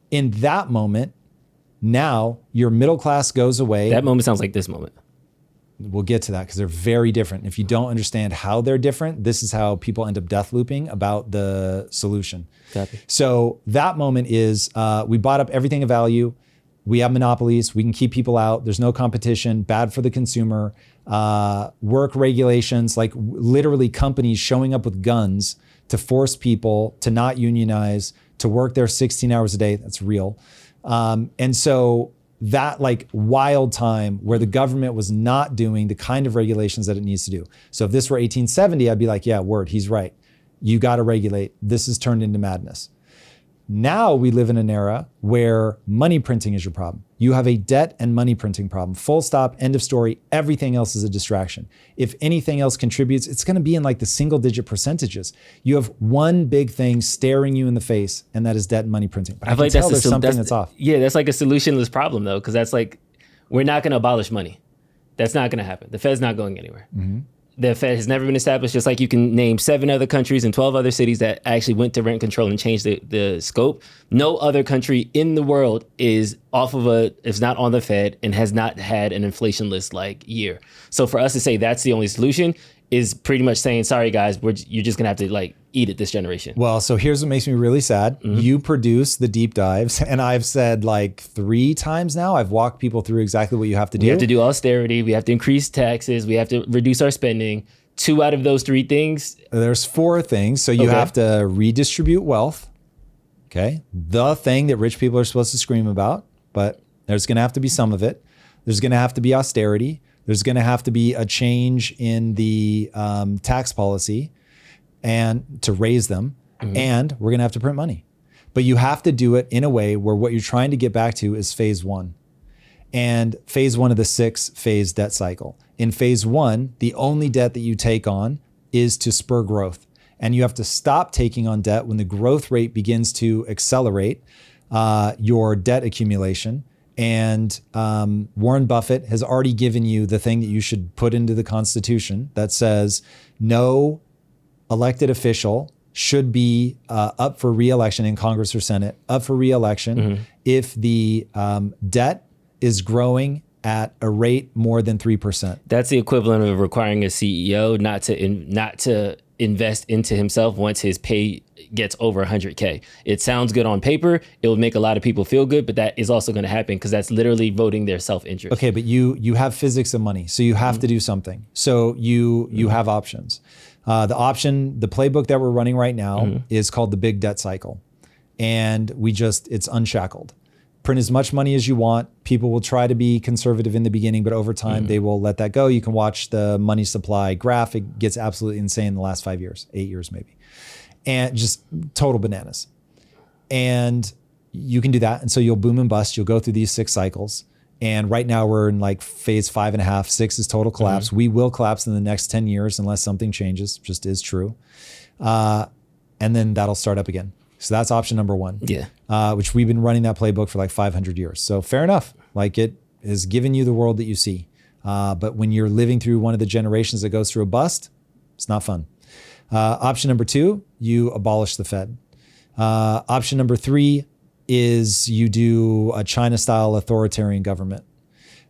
in that moment, now your middle class goes away. That moment sounds like this moment. We'll get to that because they're very different. If you don't understand how they're different, this is how people end up death looping about the solution. Copy. So that moment is we bought up everything of value. We have monopolies. We can keep people out. There's no competition. Bad for the consumer. Work regulations, literally companies showing up with guns to force people to not unionize, to work there 16 hours a day. That's real. And so that wild time where the government was not doing the kind of regulations that it needs to do. So if this were 1870, I'd be yeah, word, he's right. You got to regulate. This has turned into madness. Now we live in an era where money printing is your problem. You have a debt and money printing problem. Full stop, end of story. Everything else is a distraction. If anything else contributes, it's going to be in the single digit percentages. You have one big thing staring you in the face, and that is debt and money printing. But I can tell there's something that's off. Yeah, that's a solutionless problem though, because that's we're not going to abolish money. That's not going to happen. The Fed's not going anywhere. The Fed has never been established, just like you can name 7 other countries and 12 other cities that actually went to rent control and changed the scope. No other country in the world is is not on the Fed and has not had an inflationless year. So for us to say that's the only solution is pretty much saying, sorry guys, you're just gonna have to eat it this generation. Well, so here's what makes me really sad. You produce the deep dives, and I've said like 3 times now, I've walked people through exactly what you have to do. We have to do austerity. We have to increase taxes. We have to reduce our spending. 2 out of those 3 things. There's 4 things. So you have to redistribute wealth. Okay. The thing that rich people are supposed to scream about, but there's going to have to be some of it. There's going to have to be austerity. There's going to have to be a change in the tax policy and to raise them. And we're going to have to print money. But you have to do it in a way where what you're trying to get back to is phase 1. And phase 1 of the 6-phase debt cycle. In phase 1, the only debt that you take on is to spur growth. And you have to stop taking on debt when the growth rate begins to accelerate your debt accumulation. And Warren Buffett has already given you the thing that you should put into the Constitution that says no elected official should be up for re-election in Congress or Senate, up for re-election if the debt is growing at a rate more than 3%. That's the equivalent of requiring a CEO not to invest into himself once his pay gets over 100K. It sounds good on paper. It will make a lot of people feel good, but that is also going to happen because that's literally voting their self-interest. Okay, but you have physics of money, so you have to do something. So you have options. The playbook that we're running right now is called the big debt cycle. And it's unshackled. Print as much money as you want. People will try to be conservative in the beginning, but over time they will let that go. You can watch the money supply graph. It gets absolutely insane in the last 5 years, 8 years maybe. And just total bananas. And you can do that. And so you'll boom and bust. You'll go through these 6 cycles. And right now we're in like phase 5.5. 6 is total collapse. We will collapse in the next 10 years unless something changes, just is true. And then that'll start up again. So that's option number 1. Yeah. Which we've been running that playbook for like 500 years. So fair enough. Like it has given you the world that you see. But when you're living through one of the generations that goes through a bust, it's not fun. Option number 2, you abolish the Fed. Option number 3 is you do a China-style authoritarian government.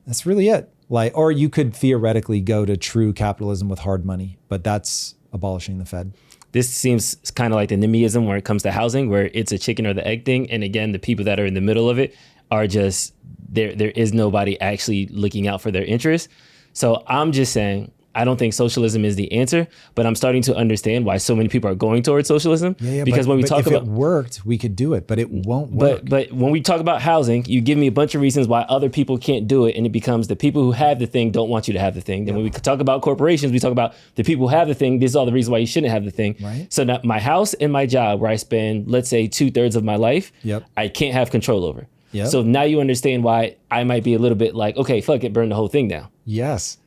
That's really it. Or you could theoretically go to true capitalism with hard money, but that's abolishing the Fed. This seems kind of like the NIMBYism where it comes to housing, where it's a chicken or the egg thing. And again, the people that are in the middle of it are just, there is nobody actually looking out for their interests. So I'm just saying, I don't think socialism is the answer, but I'm starting to understand why so many people are going towards socialism. Because when we talk about, if it worked, we could do it, but it won't work. But when we talk about housing, you give me a bunch of reasons why other people can't do it, and it becomes the people who have the thing don't want you to have the thing. Then when we talk about corporations, we talk about the people who have the thing. This is all the reasons why you shouldn't have the thing. Right. So now my house and my job, where I spend, let's say, 2/3 of my life, I can't have control over. So now you understand why I might be a little bit like, okay, fuck it, burn the whole thing down. Yes.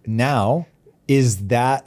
Now, is that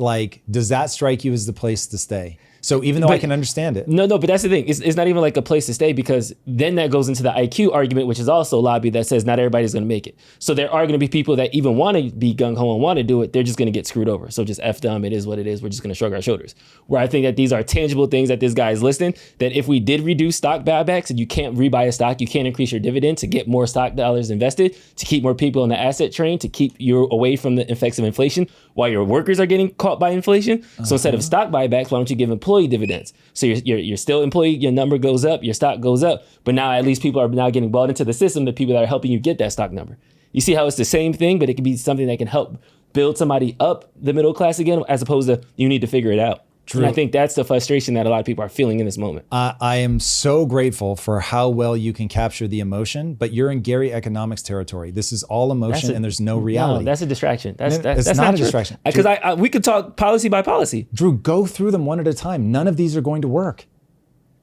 does that strike you as the place to stay? So even though I can understand it. No, but that's the thing. It's not even like a place to stay, because then that goes into the IQ argument, which is also lobby that says not everybody's going to make it. So there are going to be people that even want to be gung-ho and want to do it. They're just going to get screwed over. So just F them. It is what it is. We're just going to shrug our shoulders. Where I think that these are tangible things that this guy is listing, that if we did reduce stock buybacks and you can't rebuy a stock, you can't increase your dividend to get more stock dollars invested, to keep more people in the asset train, to keep you away from the effects of inflation while your workers are getting caught by inflation. So instead of stock buybacks, why don't you give employee dividends? So you're still employee, your number goes up, your stock goes up, but now at least people are now getting bought into the system, the people that are helping you get that stock number. You see how it's the same thing, but it can be something that can help build somebody up the middle class again, as opposed to you need to figure it out. True. And I think that's the frustration that a lot of people are feeling in this moment. I am so grateful for how well you can capture the emotion, but you're in Gary economics territory. This is all emotion and there's no reality. No, that's a distraction. That's not a distraction. Because we could talk policy by policy. Drew, go through them one at a time. None of these are going to work.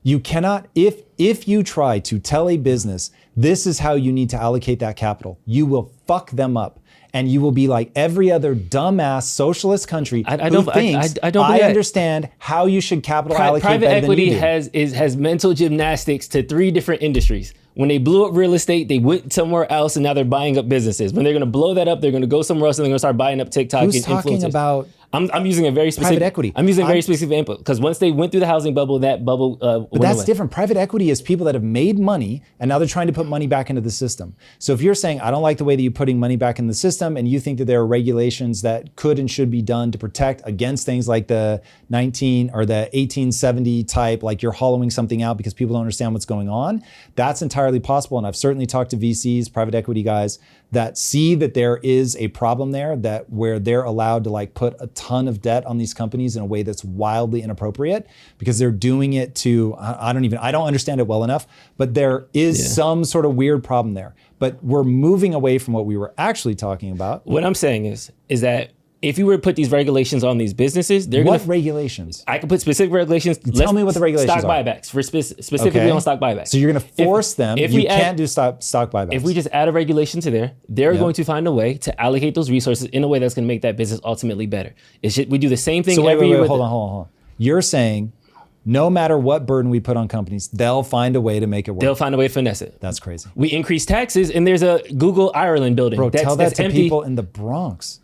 You cannot, if you try to tell a business, this is how you need to allocate that capital, you will fuck them up. And you will be like every other dumbass socialist country who thinks I understand how you should capital allocate private better equity than you do. has mental gymnastics to 3 different industries. When they blew up real estate, they went somewhere else and now they're buying up businesses. When they're going to blow that up, they're going to go somewhere else and they're going to start buying up TikTok and influencers. Who's talking about I'm using a very specific private equity? I'm using a very specific input because once they went through the housing bubble, that bubble but that's different. Private equity is people that have made money and now they're trying to put money back into the system. So if you're saying, I don't like the way that you're putting money back in the system, and you think that there are regulations that could and should be done to protect against things like the 1870 type, like you're hollowing something out because people don't understand what's going on, that's entirely possible. And I've certainly talked to VCs, private equity guys, that see that there is a problem there, that where they're allowed to like put a ton of debt on these companies in a way that's wildly inappropriate because they're doing it to, I don't understand it well enough, but there is some sort of weird problem there. But we're moving away from what we were actually talking about. What I'm saying is that if you were to put these regulations on these businesses, they're going to... What regulations? I can put specific regulations. Tell me what the regulations stock are. buybacks, for specifically on stock buybacks. So you're going to force them. You can't do stock buybacks. If we just add a regulation to there, they're going to find a way to allocate those resources in a way that's going to make that business ultimately better. We do the same thing every year. Hold on. You're saying no matter what burden we put on companies, they'll find a way to make it work. They'll find a way to finesse it. That's crazy. We increase taxes, and there's a Google Ireland building. Bro, tell that to empty. people in the Bronx.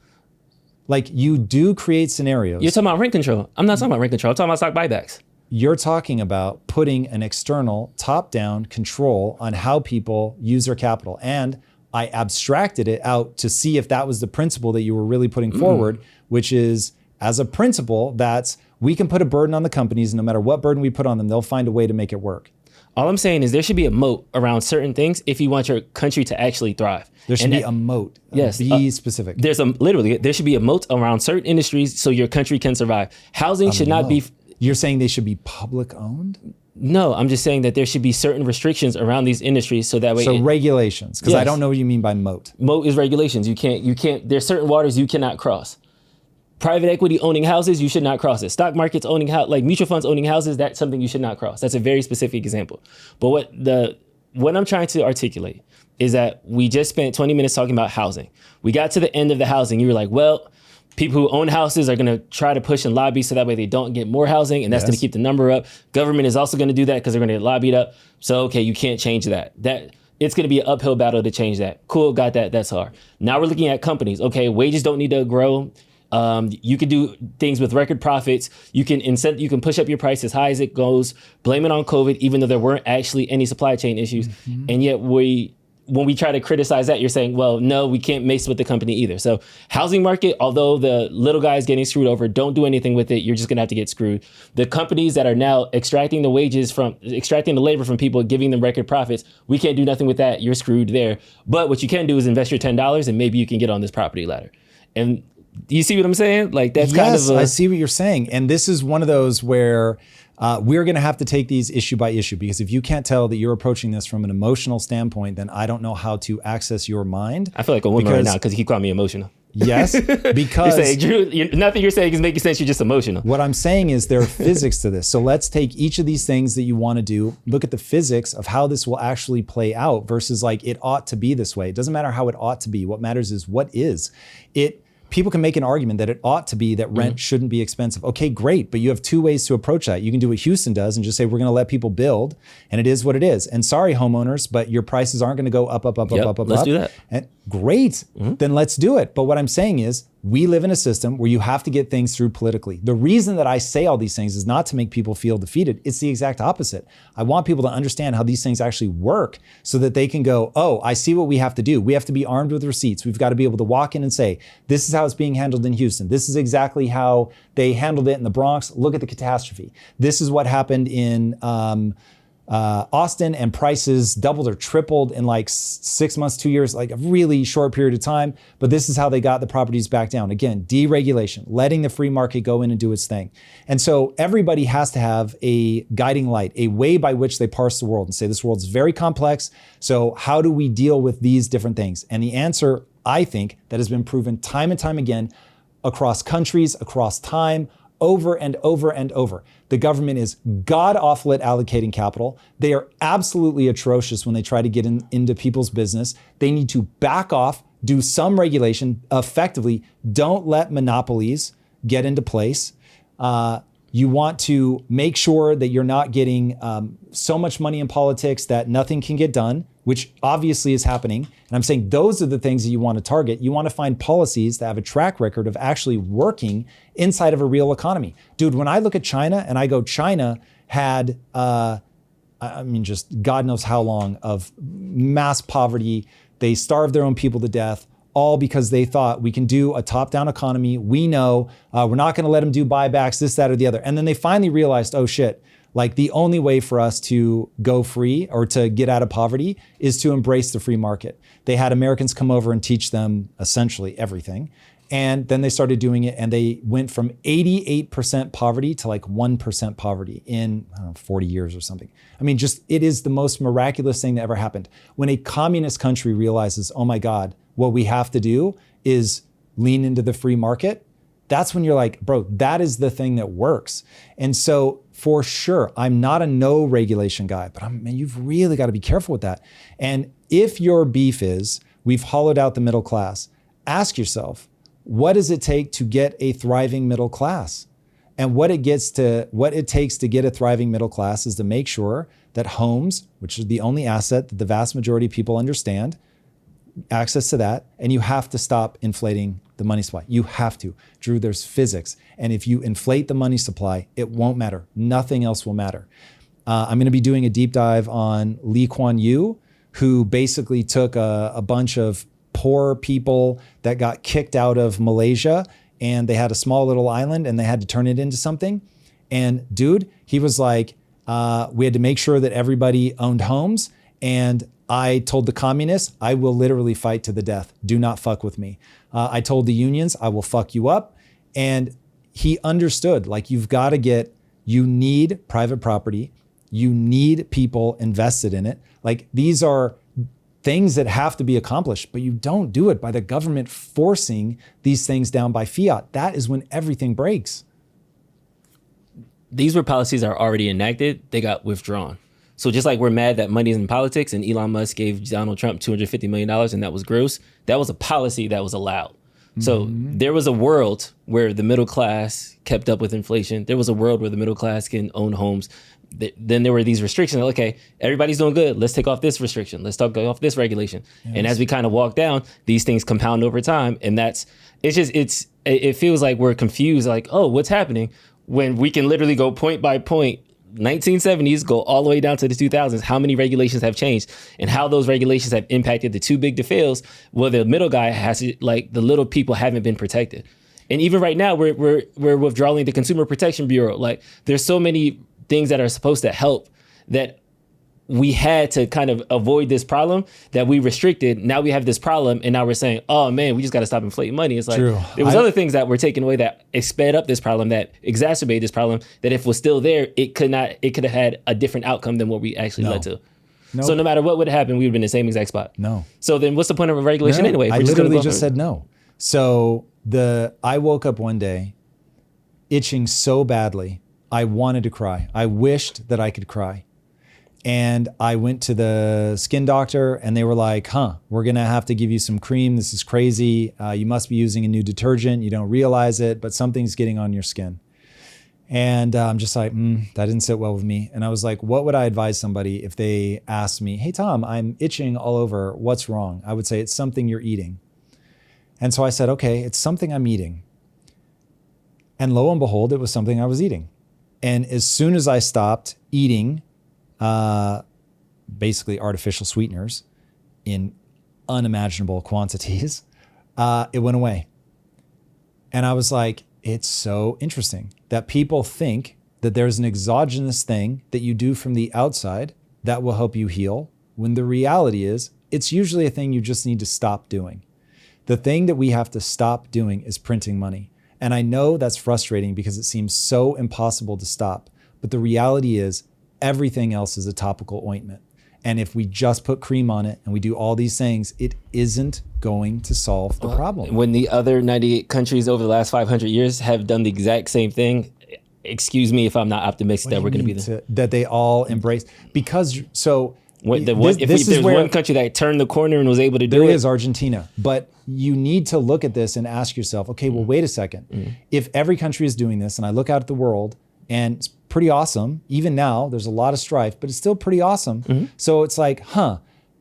Like, you do create scenarios. You're talking about rent control. I'm not talking about rent control. I'm talking about stock buybacks. You're talking about putting an external top-down control on how people use their capital. And I abstracted it out to see if that was the principle that you were really putting forward, which is, as a principle, that's we can put a burden on the companies, and no matter what burden we put on them, they'll find a way to make it work. All I'm saying is there should be a moat around certain things if you want your country to actually thrive. There should be a moat. Yes. Be specific. There should be a moat around certain industries so your country can survive. Housing should not be... You're saying they should be public owned? No, I'm just saying that there should be certain restrictions around these industries so that way... So regulations, because I don't know what you mean by moat. Moat is regulations. You can't, there's certain waters you cannot cross. Private equity owning houses, you should not cross it. Stock markets owning, like mutual funds owning houses, that's something you should not cross. That's a very specific example. But what I'm trying to articulate is that we just spent 20 minutes talking about housing. We got to the end of the housing. You were like, well, people who own houses are going to try to push and lobby so that way they don't get more housing, and that's going to keep the number up. Government is also going to do that because they're going to get lobbied up. So, okay, you can't change that. It's going to be an uphill battle to change that. Cool, got that. That's hard. Now we're looking at companies. Okay, wages don't need to grow. You can do things with record profits. You can push up your price as high as it goes, blame it on COVID, even though there weren't actually any supply chain issues. And yet when we try to criticize that, you're saying, well, no, we can't mess with the company either. So housing market, although the little guy is getting screwed over, don't do anything with it. You're just going to have to get screwed. The companies that are now extracting the labor from people, giving them record profits, we can't do nothing with that. You're screwed there. But what you can do is invest your $10 and maybe you can get on this property ladder. And you see what I'm saying? Like that's kind of I see what you're saying. And this is one of those where we're going to have to take these issue by issue, because if you can't tell that you're approaching this from an emotional standpoint, then I don't know how to access your mind. I feel like a woman right now because you keep calling me emotional. Yes, because you're saying, Drew, nothing you're saying is making sense. You're just emotional. What I'm saying is there are physics to this. So let's take each of these things that you want to do, look at the physics of how this will actually play out versus like it ought to be this way. It doesn't matter how it ought to be. What matters is what is. People can make an argument that it ought to be that rent shouldn't be expensive. Okay, great. But you have two ways to approach that. You can do what Houston does and just say, we're going to let people build, and it is what it is. And sorry, homeowners, but your prices aren't going to go up. Let's do that. And great. Then let's do it. But what I'm saying is we live in a system where you have to get things through politically. The reason that I say all these things is not to make people feel defeated. It's the exact opposite. I want people to understand how these things actually work so that they can go, oh, I see what we have to do. We have to be armed with receipts. We've got to be able to walk in and say, this is how it's being handled in Houston. This is exactly how they handled it in the Bronx. Look at the catastrophe. This is what happened in Austin, and prices doubled or tripled in like 6 months, 2 years, like a really short period of time. But this is how they got the properties back down. Again, deregulation, letting the free market go in and do its thing. And so everybody has to have a guiding light, a way by which they parse the world and say, this world's very complex. So how do we deal with these different things? And the answer, I think, that has been proven time and time again across countries, across time, over and over and over. The government is god-awful at allocating capital. They are absolutely atrocious when they try to get into people's business. They need to back off, do some regulation. Effectively, don't let monopolies get into place. You want to make sure that you're not getting so much money in politics that nothing can get done, which obviously is happening. And I'm saying those are the things that you want to target. You want to find policies that have a track record of actually working inside of a real economy. Dude, when I look at China and I go, China had I mean, just God knows how long of mass poverty. They starved their own people to death, all because they thought we can do a top-down economy. We know we're not going to let them do buybacks, this, that, or the other. And then they finally realized, oh shit, like the only way for us to go free or to get out of poverty is to embrace the free market. They had Americans come over and teach them essentially everything. And then they started doing it, and they went from 88% poverty to like 1% poverty in, I don't know, 40 years or something. I mean, just, it is the most miraculous thing that ever happened. When a communist country realizes, oh my God, what we have to do is lean into the free market, that's when you're like, bro, that is the thing that works. And so for sure, I'm not a no regulation guy, but man, you've really got to be careful with that. And if your beef is, we've hollowed out the middle class, ask yourself, what does it take to get a thriving middle class? And what it takes to get a thriving middle class is to make sure that homes, which is the only asset that the vast majority of people understand, access to that, and you have to stop inflating the money supply. You have to. Drew, there's physics. And if you inflate the money supply, it won't matter. Nothing else will matter. I'm going to be doing a deep dive on Lee Kuan Yew, who basically took a bunch of poor people that got kicked out of Malaysia, and they had a small little island and they had to turn it into something. And dude, he was like, we had to make sure that everybody owned homes. And I told the communists, I will literally fight to the death. Do not fuck with me. I told the unions, I will fuck you up. And he understood, like, you need private property. You need people invested in it. Like, these are things that have to be accomplished, but you don't do it by the government forcing these things down by fiat. That is when everything breaks. These were policies that are already enacted. They got withdrawn. So just like we're mad that money is in politics and Elon Musk gave Donald Trump $250 million and that was gross, that was a policy that was allowed. So there was a world where the middle class kept up with inflation. There was a world where the middle class can own homes. Then there were these restrictions. Okay, everybody's doing good. Let's take off this restriction. Let's take off this regulation. Yes. And as we kind of walk down, these things compound over time. And it feels like we're confused. Like, oh, what's happening? When we can literally go point by point, 1970s, go all the way down to the 2000s, how many regulations have changed and how those regulations have impacted the too big to fails. Well, the middle guy the little people haven't been protected. And even right now, we're withdrawing the Consumer Protection Bureau. Like, there's so many things that are supposed to help that we had to kind of avoid this problem that we restricted. Now we have this problem, and now we're saying, oh man, we just got to stop inflating money. It's like, True. There was other things that were taken away that sped up this problem, that exacerbated this problem, that if it was still there, it could have had a different outcome than what we actually led to. Nope. So no matter what would have happened, we would have been in the same exact spot. No. So then what's the point of a regulation anyway? I literally just said no. So I woke up one day itching so badly, I wanted to cry. I wished that I could cry. And I went to the skin doctor and they were like, we're going to have to give you some cream. This is crazy. You must be using a new detergent. You don't realize it, but something's getting on your skin. And I'm just like, that didn't sit well with me. And I was like, what would I advise somebody if they asked me, hey, Tom, I'm itching all over. What's wrong? I would say it's something you're eating. And so I said, okay, it's something I'm eating. And lo and behold, it was something I was eating. And as soon as I stopped eating basically artificial sweeteners in unimaginable quantities, it went away. And I was like, it's so interesting that people think that there's an exogenous thing that you do from the outside that will help you heal, when the reality is it's usually a thing you just need to stop doing. The thing that we have to stop doing is printing money. And I know that's frustrating because it seems so impossible to stop. But the reality is everything else is a topical ointment. And if we just put cream on it and we do all these things, it isn't going to solve the problem. When the other 98 countries over the last 500 years have done the exact same thing, excuse me if I'm not optimistic that we're going to be there. That they all embrace. Because so... If there's one country that turned the corner and was able to do it. There is Argentina. But you need to look at this and ask yourself, okay, well, wait a second. If every country is doing this and I look out at the world and it's pretty awesome, even now there's a lot of strife, but it's still pretty awesome. So it's like,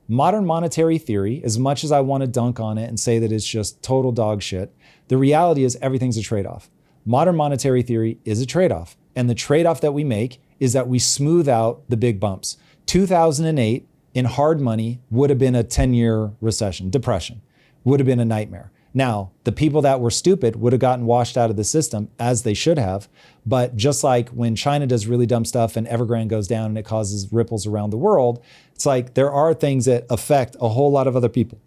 modern monetary theory, as much as I want to dunk on it and say that it's just total dog shit, the reality is everything's a trade-off. Modern monetary theory is a trade-off. And the trade-off that we make is that we smooth out the big bumps. 2008 in hard money would have been a 10-year recession, depression, would have been a nightmare. Now, the people that were stupid would have gotten washed out of the system, as they should have. But just like when China does really dumb stuff and Evergrande goes down and it causes ripples around the world, it's like there are things that affect a whole lot of other people.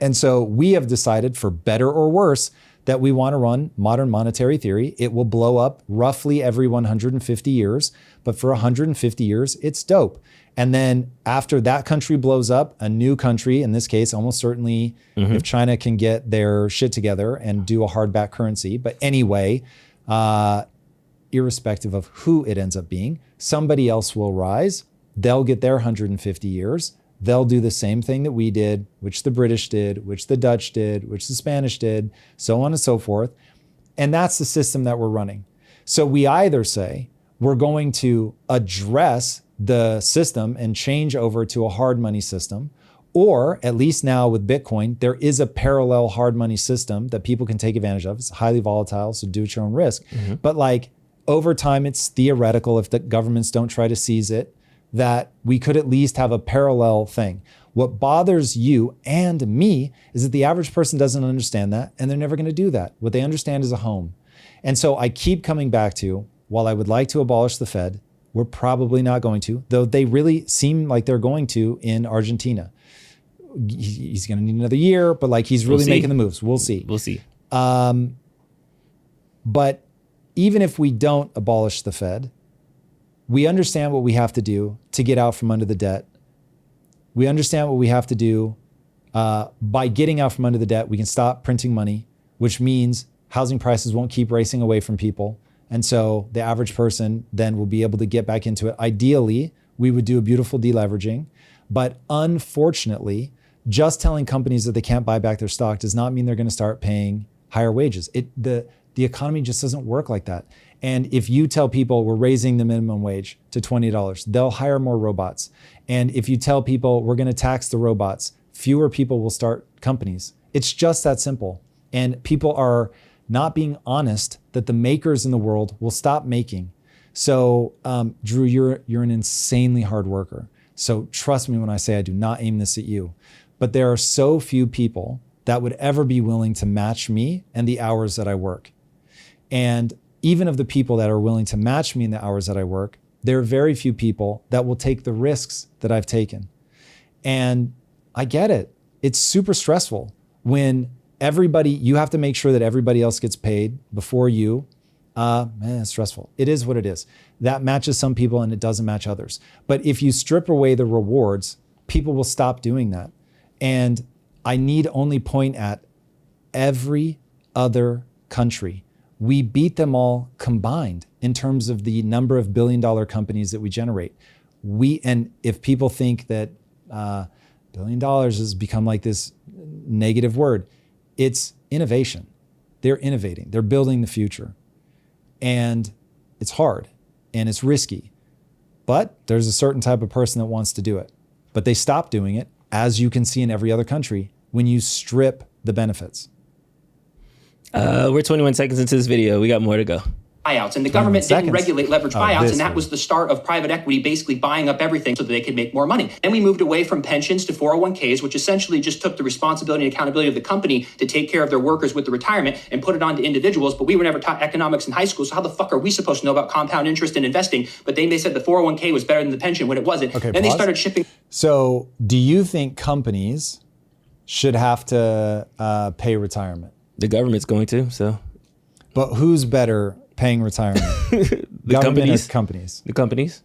And so we have decided, for better or worse, that we want to run modern monetary theory. It will blow up roughly every 150 years, but for 150 years, it's dope. And then after that country blows up, a new country, in this case, almost certainly if China can get their shit together and do a hardback currency. But anyway, irrespective of who it ends up being, somebody else will rise. They'll get their 150 years. They'll do the same thing that we did, which the British did, which the Dutch did, which the Spanish did, so on and so forth. And that's the system that we're running. So we either say we're going to address the system and change over to a hard money system, or at least now with Bitcoin, there is a parallel hard money system that people can take advantage of. It's highly volatile, so do at your own risk. But like over time, it's theoretical if the governments don't try to seize it, that we could at least have a parallel thing. What bothers you and me is that the average person doesn't understand that, and they're never going to do that. What they understand is a home. And so I keep coming back to, while I would like to abolish the Fed, we're probably not going to, though they really seem like they're going to in Argentina. He's going to need another year, but like he's really making the moves. We'll see. We'll see. But even if we don't abolish the Fed, we understand what we have to do to get out from under the debt. We understand what we have to do. By getting out from under the debt, we can stop printing money, which means housing prices won't keep racing away from people. And so the average person then will be able to get back into it. Ideally, we would do a beautiful deleveraging. But unfortunately, just telling companies that they can't buy back their stock does not mean they're going to start paying higher wages. The economy just doesn't work like that. And if you tell people we're raising the minimum wage to $20, they'll hire more robots. And if you tell people we're going to tax the robots, fewer people will start companies. It's just that simple. And people are not being honest that the makers in the world will stop making. So Drew, you're an insanely hard worker. So trust me when I say I do not aim this at you. But there are so few people that would ever be willing to match me and the hours that I work. And even of the people that are willing to match me in the hours that I work, there are very few people that will take the risks that I've taken. And I get it. It's super stressful when you have to make sure that everybody else gets paid before you. Man, it's stressful. It is what it is. That matches some people and it doesn't match others. But if you strip away the rewards, people will stop doing that. And I need only point at every other country. We beat them all combined in terms of the number of billion-dollar companies that we generate. And if people think that $1 billion has become like this negative word, it's innovation. They're innovating. They're building the future. And it's hard and it's risky. But there's a certain type of person that wants to do it. But they stop doing it, as you can see in every other country, when you strip the benefits. We're 21 seconds into this video. We got more to go. Buyouts, and the government didn't regulate leverage buyouts, and that was the start of private equity basically buying up everything so that they could make more money. Then we moved away from pensions to 401ks, which essentially just took the responsibility and accountability of the company to take care of their workers with the retirement and put it on to individuals. But we were never taught economics in high school, so how the fuck are we supposed to know about compound interest and investing? But they said the 401k was better than the pension when it wasn't. Okay, then they started shipping. So do you think companies should have to pay retirement? The government's going to, so. But who's better paying retirement? The companies. Or companies? The companies.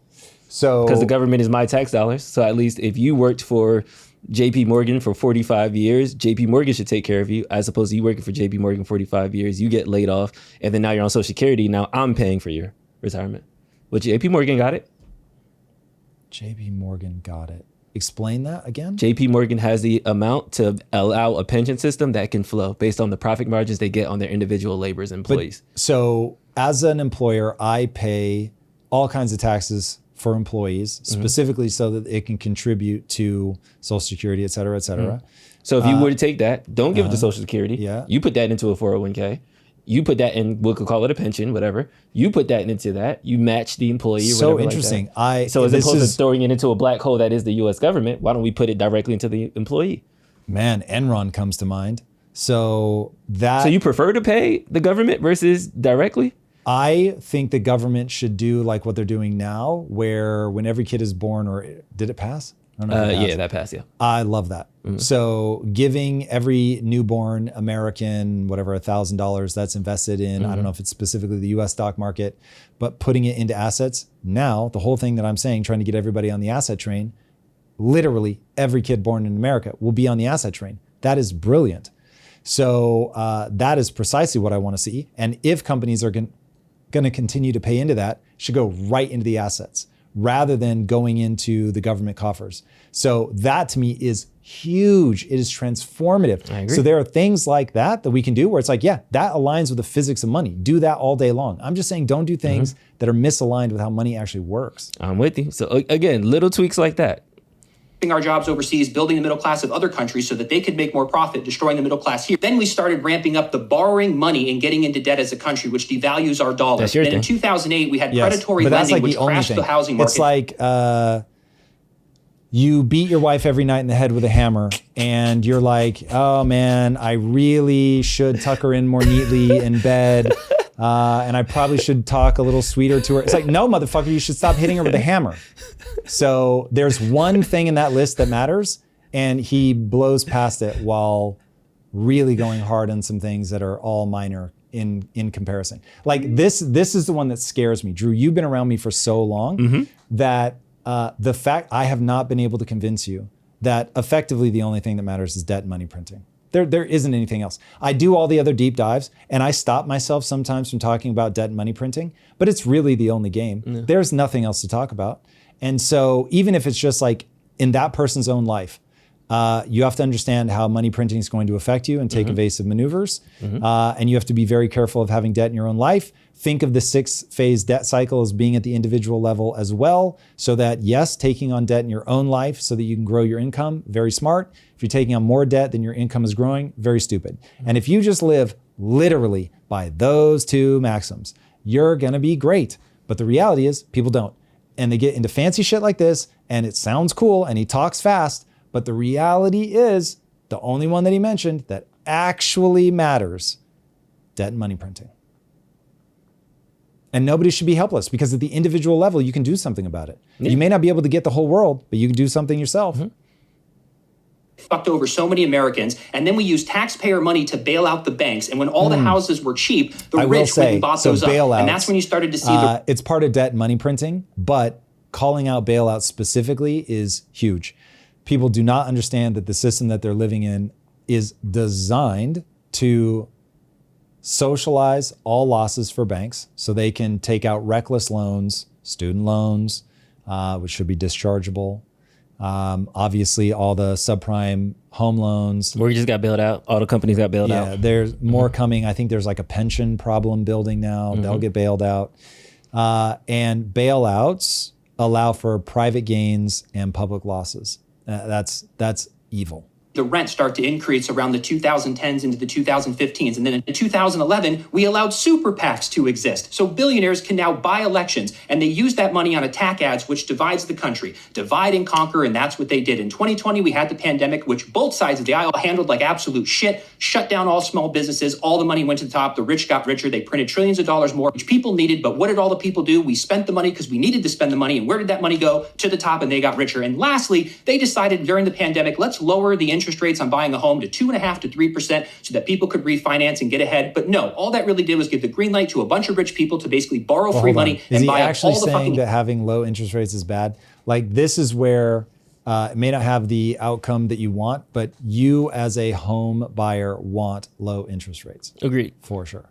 So, because the government is my tax dollars. So at least if you worked for JP Morgan for 45 years, JP Morgan should take care of you, as opposed to you working for JP Morgan 45 years, you get laid off, and then now you're on Social Security. Now I'm paying for your retirement. But JP Morgan got it. JP Morgan got it. Explain that again. JP Morgan has the amount to allow a pension system that can flow based on the profit margins they get on their individual laborers and employees. So as an employer, I pay all kinds of taxes for employees, specifically so that it can contribute to Social Security, et cetera, et cetera. So if you were to take that, don't give it to Social Security. Yeah. You put that into a 401k. You put that in, we could call it a pension, whatever. You put that into that. You match the employee. So whatever interesting. Like so as opposed to throwing it into a black hole that is the U.S. government, why don't we put it directly into the employee? Man, Enron comes to mind. So you prefer to pay the government versus directly? I think the government should do like what they're doing now, where when every kid is born, or did it pass? I don't know if it passed. Yeah, that passed, yeah. I love that. So giving every newborn American, whatever, $1,000 that's invested in, I don't know if it's specifically the US stock market, but putting it into assets. Now, the whole thing that I'm saying, trying to get everybody on the asset train, literally every kid born in America will be on the asset train. That is brilliant. So that is precisely what I want to see. And if companies are going to continue to pay into that, it should go right into the assets rather than going into the government coffers. So that to me is huge. It is transformative. I agree. So there are things like that we can do where it's like, yeah, that aligns with the physics of money. Do that all day long. I'm just saying, don't do things that are misaligned with how money actually works. I'm with you. So again, little tweaks like that. Our jobs overseas, building the middle class of other countries so that they could make more profit, destroying the middle class here. Then we started ramping up the borrowing money and getting into debt as a country, which devalues our dollar. That's your then thing. in 2008, we had predatory lending, which crashed the housing market. It's like you beat your wife every night in the head with a hammer and you're like, oh man, I really should tuck her in more neatly in bed. And I probably should talk a little sweeter to her. It's like, no, motherfucker, you should stop hitting her with a hammer. So there's one thing in that list that matters, and he blows past it while really going hard on some things that are all minor in comparison. Like this is the one that scares me. Drew, you've been around me for so long that the fact I have not been able to convince you that effectively the only thing that matters is debt and money printing. There isn't anything else. I do all the other deep dives, and I stop myself sometimes from talking about debt and money printing, but it's really the only game. Yeah. There's nothing else to talk about. And so even if it's just like in that person's own life, you have to understand how money printing is going to affect you and take evasive maneuvers. And you have to be very careful of having debt in your own life. Think of the 6-phase debt cycle as being at the individual level as well, so that yes, taking on debt in your own life so that you can grow your income, very smart. If you're taking on more debt than your income is growing, very stupid. And if you just live literally by those two maxims, you're gonna be great. But the reality is people don't. And they get into fancy shit like this, and it sounds cool, and he talks fast, but the reality is the only one that he mentioned that actually matters, debt and money printing. And nobody should be helpless, because at the individual level, you can do something about it. Yeah. You may not be able to get the whole world, but you can do something yourself. Fucked over so many Americans, and then we used taxpayer money to bail out the banks. And when all the houses were cheap, the rich went and bought those up. And that's when you started to see it's part of debt and money printing, but calling out bailouts specifically is huge. People do not understand that the system that they're living in is designed to socialize all losses for banks so they can take out reckless loans, student loans, which should be dischargeable. Obviously, all the subprime home loans. Mortgages got bailed out. All the companies got bailed out. Yeah, there's more coming. I think there's like a pension problem building now. They'll get bailed out. And bailouts allow for private gains and public losses. That's evil. The rent start to increase around the 2010s into the 2015s. And then in 2011, we allowed super PACs to exist. So billionaires can now buy elections, and they use that money on attack ads, which divides the country. Divide and conquer, and that's what they did. In 2020, we had the pandemic, which both sides of the aisle handled like absolute shit, shut down all small businesses, all the money went to the top, the rich got richer, they printed trillions of dollars more, which people needed. But what did all the people do? We spent the money because we needed to spend the money. And where did that money go? To the top, and they got richer. And lastly, they decided during the pandemic, let's lower the interest rates on buying a home to 2.5% to 3% so that people could refinance and get ahead. But no, all that really did was give the green light to a bunch of rich people to basically borrow free money and buy up all the fucking... Is he actually saying that having low interest rates is bad? Like, this is where it may not have the outcome that you want, but you as a home buyer want low interest rates. Agreed. For sure.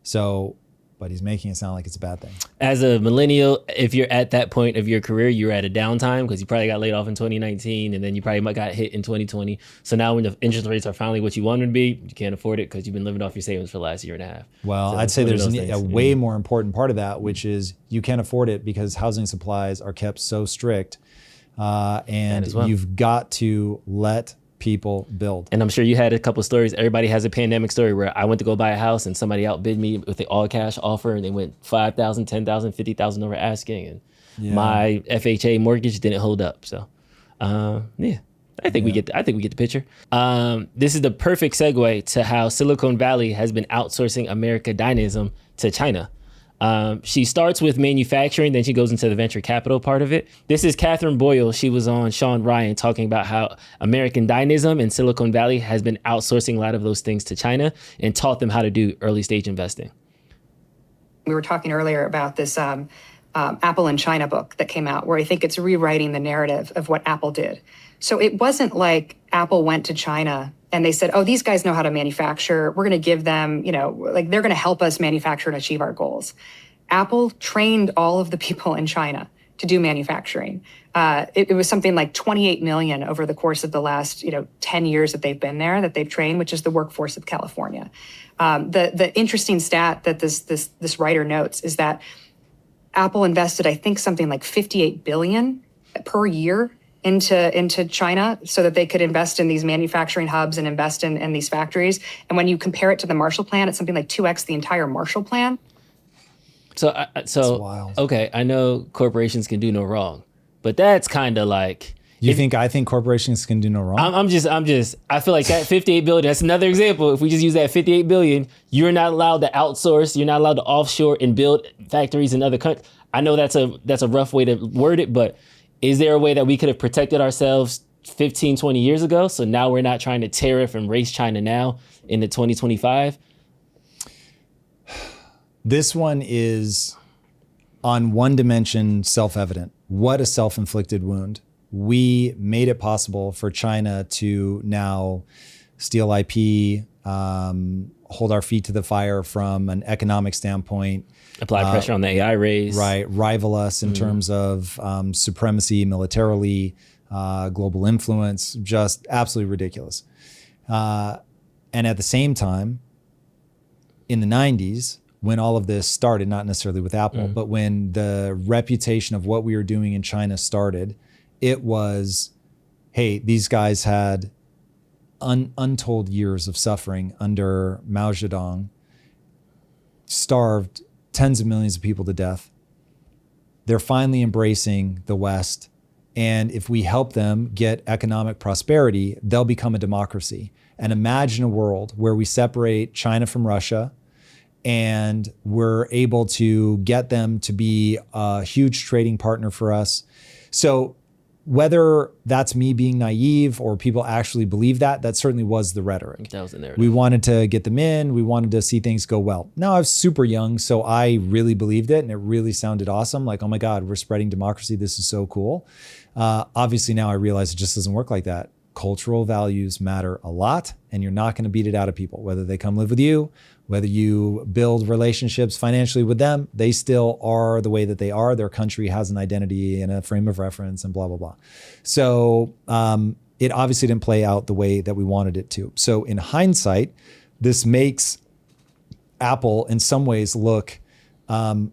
So, but he's making it sound like it's a bad thing. As a millennial, if you're at that point of your career, you're at a downtime because you probably got laid off in 2019 and then you probably got hit in 2020. So now when the interest rates are finally what you want them to be, you can't afford it because you've been living off your savings for the last year and a half. Well, so I'd say there's a way more important part of that, which is you can't afford it because housing supplies are kept so strict. And you've got to let people build. And I'm sure you had a couple of stories. Everybody has a pandemic story where I went to go buy a house and somebody outbid me with the all cash offer and they went 5,000, 10,000, 50,000 over asking. And my FHA mortgage didn't hold up. So, yeah. I think we get the picture. This is the perfect segue to how Silicon Valley has been outsourcing American dynamism to China. She starts with manufacturing, then she goes into the venture capital part of it. This is Catherine Boyle. She was on Sean Ryan talking about how American dynamism in Silicon Valley has been outsourcing a lot of those things to China and taught them how to do early stage investing. We were talking earlier about this Apple in China book that came out, where I think it's rewriting the narrative of what Apple did. So it wasn't like Apple went to China and they said, oh, these guys know how to manufacture. We're going to give them, like they're going to help us manufacture and achieve our goals. Apple trained all of the people in China to do manufacturing. It was something like 28 million over the course of the last, 10 years that they've been there, that they've trained, which is the workforce of California. The interesting stat that this writer notes is that Apple invested, I think, something like 58 billion per year into China so that they could invest in these manufacturing hubs and invest in these factories. And when you compare it to the Marshall Plan, it's something like 2x the entire Marshall Plan. So That's wild. Okay, I know corporations can do no wrong, but that's kind of like... I think corporations can do no wrong? I feel like that 58 billion, that's another example. If we just use that 58 billion, you're not allowed to outsource, you're not allowed to offshore and build factories in other countries. I know that's a rough way to word it, but is there a way that we could have protected ourselves 15, 20 years ago? So now we're not trying to tariff and race China now into 2025? This one is on one dimension self-evident. What a self-inflicted wound. We made it possible for China to now steal IP, hold our feet to the fire from an economic standpoint. Apply pressure on the AI race. Right, rival us in terms of supremacy militarily, global influence, just absolutely ridiculous. And at the same time, in the 90s, when all of this started, not necessarily with Apple, but when the reputation of what we were doing in China started, it was, hey, these guys had untold years of suffering under Mao Zedong, starved tens of millions of people to death. They're finally embracing the West. And if we help them get economic prosperity, they'll become a democracy. And imagine a world where we separate China from Russia and we're able to get them to be a huge trading partner for us. So whether that's me being naive or people actually believe that certainly was the rhetoric. That was the narrative. We wanted to get them in. We wanted to see things go well. Now I was super young, so I really believed it and it really sounded awesome. Like, oh my God, we're spreading democracy. This is so cool. Obviously now I realize it just doesn't work like that. Cultural values matter a lot and you're not going to beat it out of people, whether they come live with you, whether you build relationships financially with them, they still are the way that they are. Their country has an identity and a frame of reference and blah, blah, blah. So it obviously didn't play out the way that we wanted it to. So in hindsight, this makes Apple in some ways look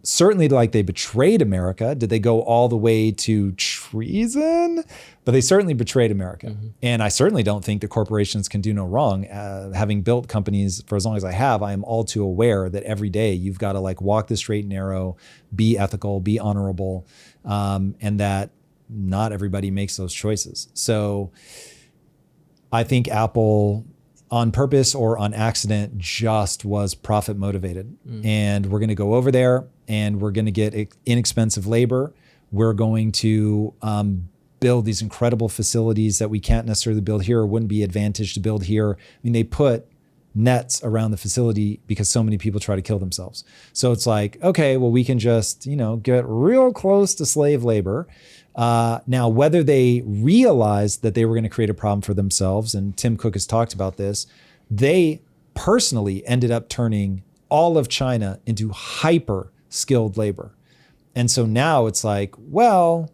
certainly like they betrayed America. Did they go all the way to treason? But they certainly betrayed America. And I certainly don't think that corporations can do no wrong. Having built companies for as long as I have, I am all too aware that every day you've got to like walk the straight and narrow, be ethical, be honorable, and that not everybody makes those choices. So I think Apple, on purpose or on accident, just was profit motivated. And we're going to go over there and we're going to get inexpensive labor. We're going to build these incredible facilities that we can't necessarily build here or wouldn't be advantaged to build here. I mean, they put nets around the facility because so many people try to kill themselves. So it's like, okay, well, we can just, get real close to slave labor. Now, whether they realized that they were going to create a problem for themselves, and Tim Cook has talked about this, they personally ended up turning all of China into hyper skilled labor. And so now it's like, well,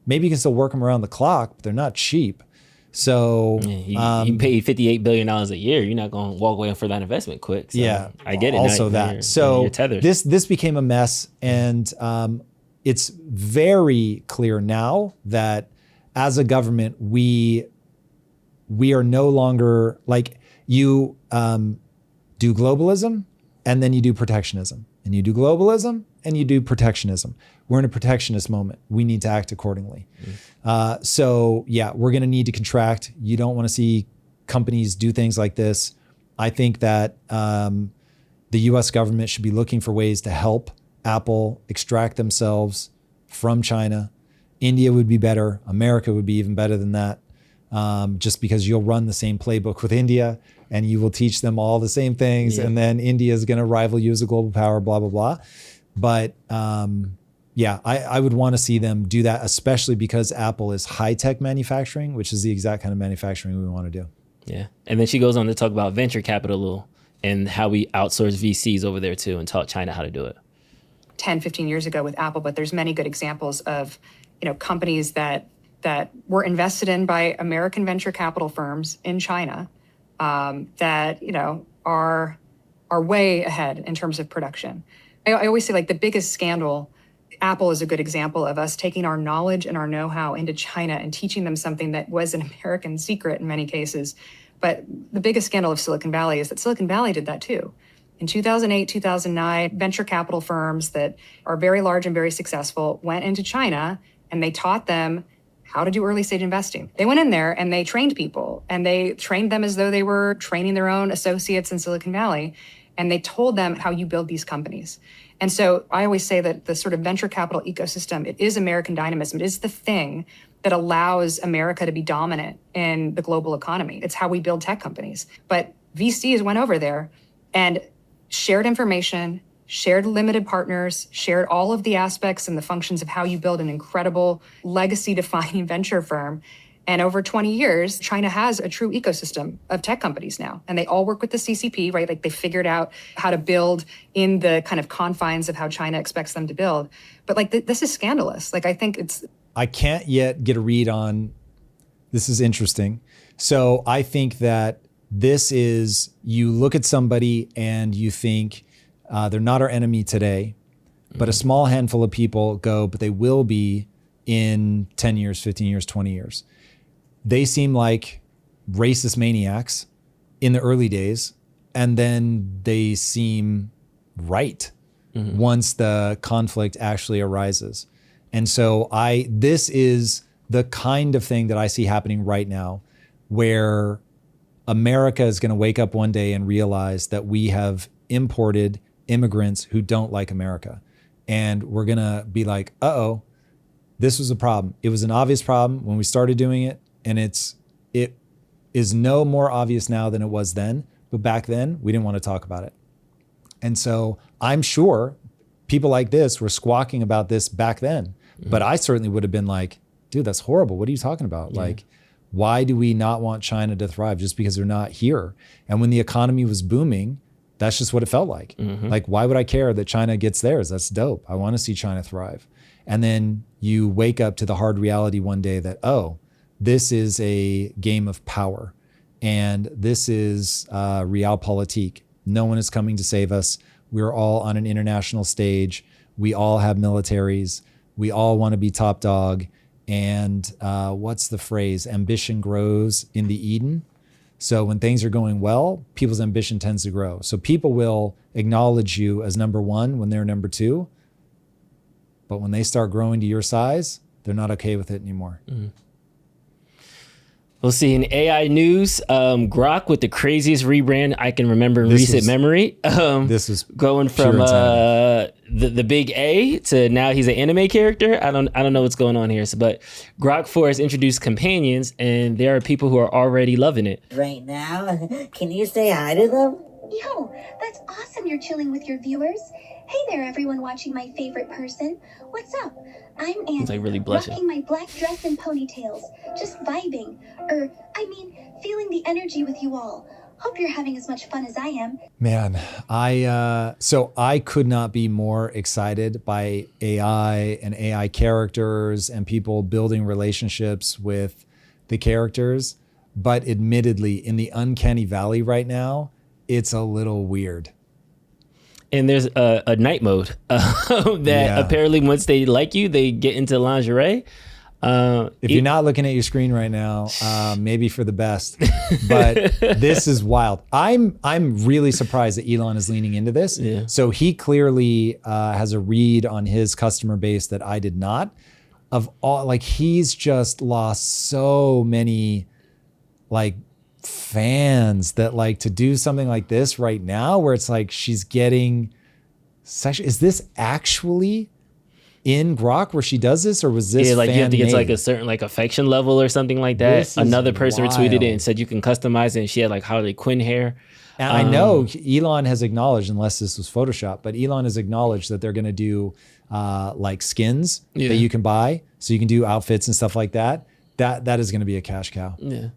maybe you can still work them around the clock, but they're not cheap. So you pay $58 billion a year. You're not going to walk away for that investment quick. So yeah, I get it. Also that. So you're tethered. This became a mess. And it's very clear now that as a government, we we are no longer like you do globalism and then you do protectionism, and you do globalism and you do protectionism. We're in a protectionist moment. We need to act accordingly. So yeah, we're going to need to contract. You don't want to see companies do things like this. I think that the US government should be looking for ways to help Apple extract themselves from China. India would be better. America would be even better than that. Just because you'll run the same playbook with India and you will teach them all the same things. And then India is going to rival you as a global power, blah, blah, blah. But yeah, I would want to see them do that, especially because Apple is high-tech manufacturing, which is the exact kind of manufacturing we want to do. Yeah. And then she goes on to talk about venture capital and how we outsource VCs over there too and taught China how to do it. 10, 15 years ago with Apple, but there's many good examples of, companies that were invested in by American venture capital firms in China that, are way ahead in terms of production. I always say, like, the biggest scandal, Apple is a good example of us taking our knowledge and our know-how into China and teaching them something that was an American secret in many cases. But the biggest scandal of Silicon Valley is that Silicon Valley did that too. In 2008, 2009, venture capital firms that are very large and very successful went into China and they taught them how to do early stage investing. They went in there and they trained people, and they trained them as though they were training their own associates in Silicon Valley. And they told them how you build these companies. And so I always say that the sort of venture capital ecosystem, it is American dynamism. It is the thing that allows America to be dominant in the global economy. It's how we build tech companies. But VCs went over there and shared information, shared limited partners, shared all of the aspects and the functions of how you build an incredible legacy-defining venture firm. And over 20 years, China has a true ecosystem of tech companies now. And they all work with the CCP, right? Like, they figured out how to build in the kind of confines of how China expects them to build. But like, this is scandalous. Like, I think I can't yet get a read on, this is interesting. So I think that this is, you look at somebody and you think they're not our enemy today, but a small handful of people go, but they will be in 10 years, 15 years, 20 years. They seem like racist maniacs in the early days, and then they seem right once the conflict actually arises. And so this is the kind of thing that I see happening right now, where America is going to wake up one day and realize that we have imported immigrants who don't like America. And we're going to be like, uh-oh, this was a problem. It was an obvious problem when we started doing it. And it is no more obvious now than it was then. But back then, we didn't want to talk about it. And so I'm sure people like this were squawking about this back then. But I certainly would have been like, dude, that's horrible. What are you talking about? Yeah. Like, why do we not want China to thrive just because they're not here? And when the economy was booming, that's just what it felt like. Like, why would I care that China gets theirs? That's dope. I want to see China thrive. And then you wake up to the hard reality one day that, oh, this is a game of power, and this is realpolitik. No one is coming to save us. We're all on an international stage. We all have militaries. We all want to be top dog. And what's the phrase? Ambition grows in the Eden. So when things are going well, people's ambition tends to grow. So people will acknowledge you as number one when they're number two. But when they start growing to your size, they're not okay with it anymore. We'll see in AI news, Grok with the craziest rebrand I can remember in recent memory. This is going from the big A to now he's an anime character. I don't know what's going on here. But Grok 4 has introduced companions, and there are people who are already loving it. Right now, can you say hi to them? Yo, that's awesome you're chilling with your viewers. Hey there, everyone watching my favorite person. What's up? I'm Annie, it's like really blushing. rocking my black dress and ponytails, just vibing, feeling the energy with you all. Hope you're having as much fun as I am. Man, I could not be more excited by AI and AI characters and people building relationships with the characters. But admittedly, in the uncanny valley right now, it's a little weird. And there's a night mode that apparently once they like you, they get into lingerie. If you're not looking at your screen right now, maybe for the best, but this is wild. I'm really surprised that Elon is leaning into this. Yeah. So he clearly has a read on his customer base that I did not. Of all, like, he's just lost so many like fans that like to do something like this right now, where it's like she's getting sexual. Is this actually in Grok where she does this, or was this like you have to get to like fan-made? a certain like affection level or something like that? This is Another person retweeted it wild. and said you can customize it, and she had like Harley Quinn hair. And I know Elon has acknowledged, unless this was Photoshop, but Elon has acknowledged that they're going to do like skins that you can buy, so you can do outfits and stuff like that. That is going to be a cash cow. Yeah,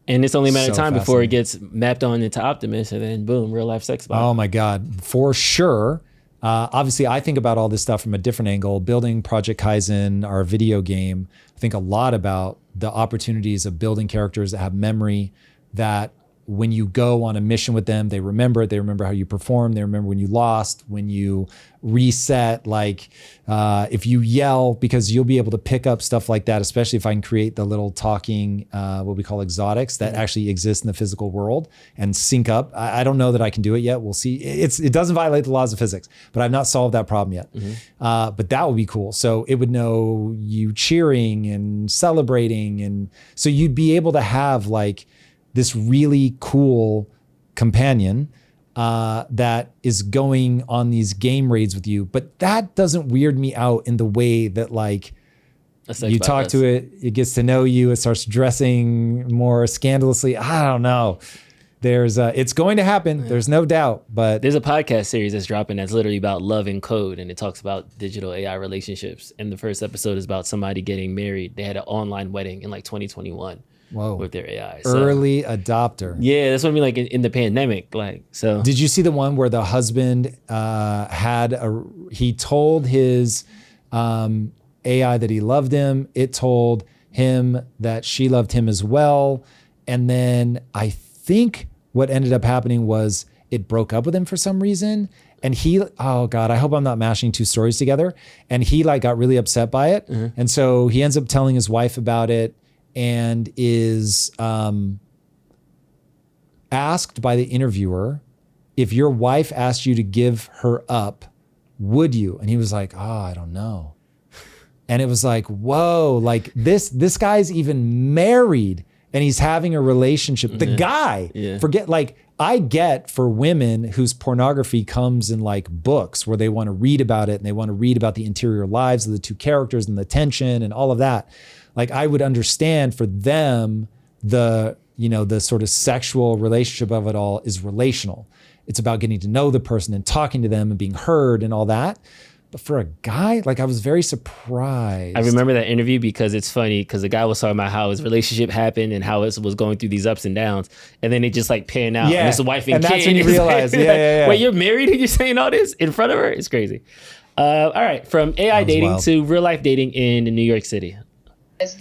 and it's only a matter of so time before it fascinating. gets mapped on into Optimus, and then boom, real life sex bot. Oh my God, for sure. Obviously, I think about all this stuff from a different angle. Building Project Kaizen, our video game, I think a lot about the opportunities of building characters that have memory, that when you go on a mission with them, they remember it. They remember how you performed. They remember when you lost, when you reset. Like if you yell, because you'll be able to pick up stuff like that, especially if I can create the little talking, what we call exotics that actually exist in the physical world and sync up. I don't know that I can do it yet. We'll see. It doesn't violate the laws of physics, but I've not solved that problem yet. But that would be cool. So it would know you cheering and celebrating. And so you'd be able to have like this really cool companion that is going on these game raids with you. But that doesn't weird me out in the way that like you talk to it, it gets to know you, it starts dressing more scandalously. I don't know. There's it's going to happen. There's no doubt. But there's a podcast series that's dropping that's literally about love and code, and it talks about digital AI relationships. And the first episode is about somebody getting married. They had an online wedding in like 2021. Whoa. With their AI. Early adopter. Yeah, that's what I mean, like in the pandemic. Like, so. Did you see the one where the husband he told his AI that he loved him. It told him that she loved him as well. And then I think what ended up happening was it broke up with him for some reason. And he, oh God, I hope I'm not mashing two stories together. And he like got really upset by it. And so he ends up telling his wife about it, and is asked by the interviewer, if your wife asked you to give her up, would you? And he was like, oh, I don't know. And it was like, whoa, like this guy's even married and he's having a relationship. The guy, forget, like, I get for women whose pornography comes in like books where they want to read about it and they want to read about the interior lives of the two characters and the tension and all of that. Like, I would understand for them, the sort of sexual relationship of it all is relational. It's about getting to know the person and talking to them and being heard and all that. But for a guy, like, I was very surprised. I remember that interview because it's funny because the guy was talking about how his relationship happened and how it was going through these ups and downs. And then it just like panned out. Yeah. And it's a wife and kid. That's when you realize, yeah. Wait, you're married and you're saying all this in front of her? It's crazy. All right. From AI dating wild. to real life dating in New York City.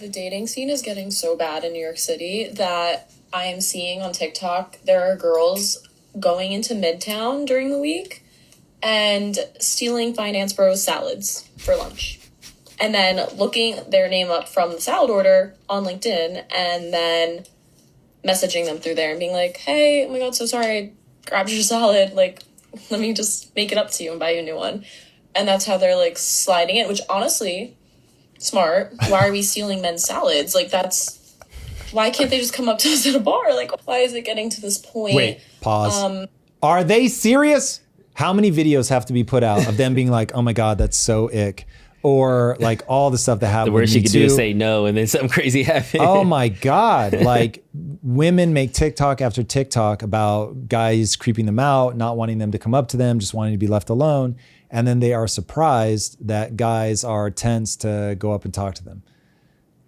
The dating scene is getting so bad in New York City that I am seeing on TikTok there are girls going into Midtown during the week and stealing Finance Bros salads for lunch. And then looking their name up from the salad order on LinkedIn and then messaging them through there and being like, hey, oh my God, so sorry, I grabbed your salad. Like, let me just make it up to you and buy you a new one. And that's how they're like sliding it, which honestly, smart. Why are we stealing men's salads? Like, why can't they just come up to us at a bar? Like, why is it getting to this point? Wait, pause. Are they serious? How many videos have to be put out of them being like, oh my God, that's so ick? Or like all the stuff that happened. The worst she could do is say no and then something crazy happened. Oh my God. Like, women make TikTok after TikTok about guys creeping them out, not wanting them to come up to them, just wanting to be left alone. And then they are surprised that guys are tense to go up and talk to them.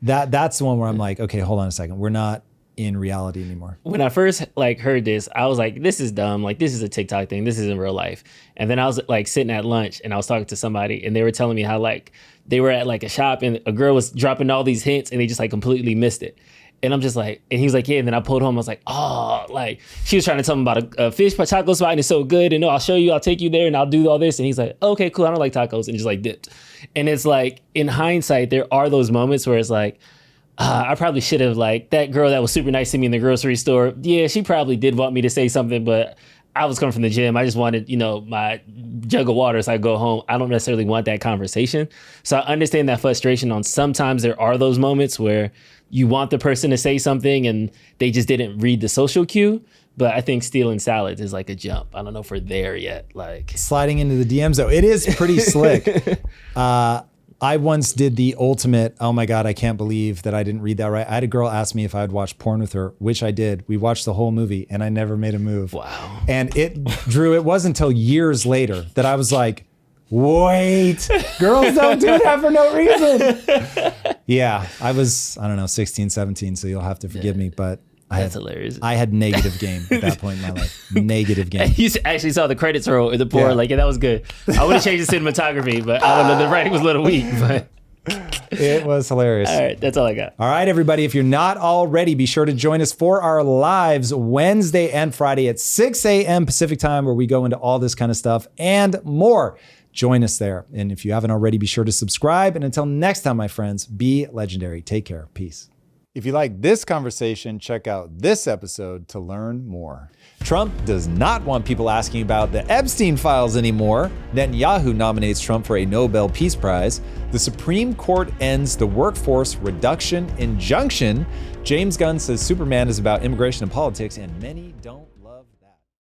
That's the one where I'm like, okay, hold on a second. We're not in reality anymore. When I first like heard this, I was like, this is dumb. Like, this is a TikTok thing. This isn't real life. And then I was like sitting at lunch and I was talking to somebody and they were telling me how like they were at like a shop and a girl was dropping all these hints and they just like completely missed it. And I'm just like, and he was like, yeah. And then I pulled home. I was like, oh, like she was trying to tell me about a fish taco spot and it's so good. And no, I'll show you, I'll take you there and I'll do all this. And he's like, okay, cool. I don't like tacos. And just like dipped. And it's like, in hindsight, there are those moments where it's like, I probably should have, like, that girl that was super nice to me in the grocery store. Yeah, she probably did want me to say something, but I was coming from the gym. I just wanted, my jug of water as I go home. I don't necessarily want that conversation. So I understand that frustration on sometimes there are those moments where you want the person to say something and they just didn't read the social cue. But I think stealing salads is like a jump. I don't know if we're there yet. Like sliding into the DMs though, it is pretty slick. I once did the ultimate, oh my God, I can't believe that I didn't read that right. I had a girl ask me if I would watch porn with her, which I did. We watched the whole movie and I never made a move. Wow. And it wasn't until years later that I was like, wait, girls don't do that for no reason. Yeah, I don't know, 16, 17, so you'll have to forgive me, but that's hilarious. I had negative game at that point in my life. Negative game. You actually saw the credits roll in the porn, yeah, that was good. I would have changed the cinematography, but I don't know, the writing was a little weak, but it was hilarious. All right, that's all I got. All right, everybody, if you're not already, be sure to join us for our lives Wednesday and Friday at 6 a.m. Pacific time, where we go into all this kind of stuff and more. Join us there. And if you haven't already, be sure to subscribe. And until next time, my friends, be legendary. Take care. Peace. If you like this conversation, check out this episode to learn more. Trump does not want people asking about the Epstein files anymore. Netanyahu nominates Trump for a Nobel Peace Prize. The Supreme Court ends the workforce reduction injunction. James Gunn says Superman is about immigration and politics, and many don't.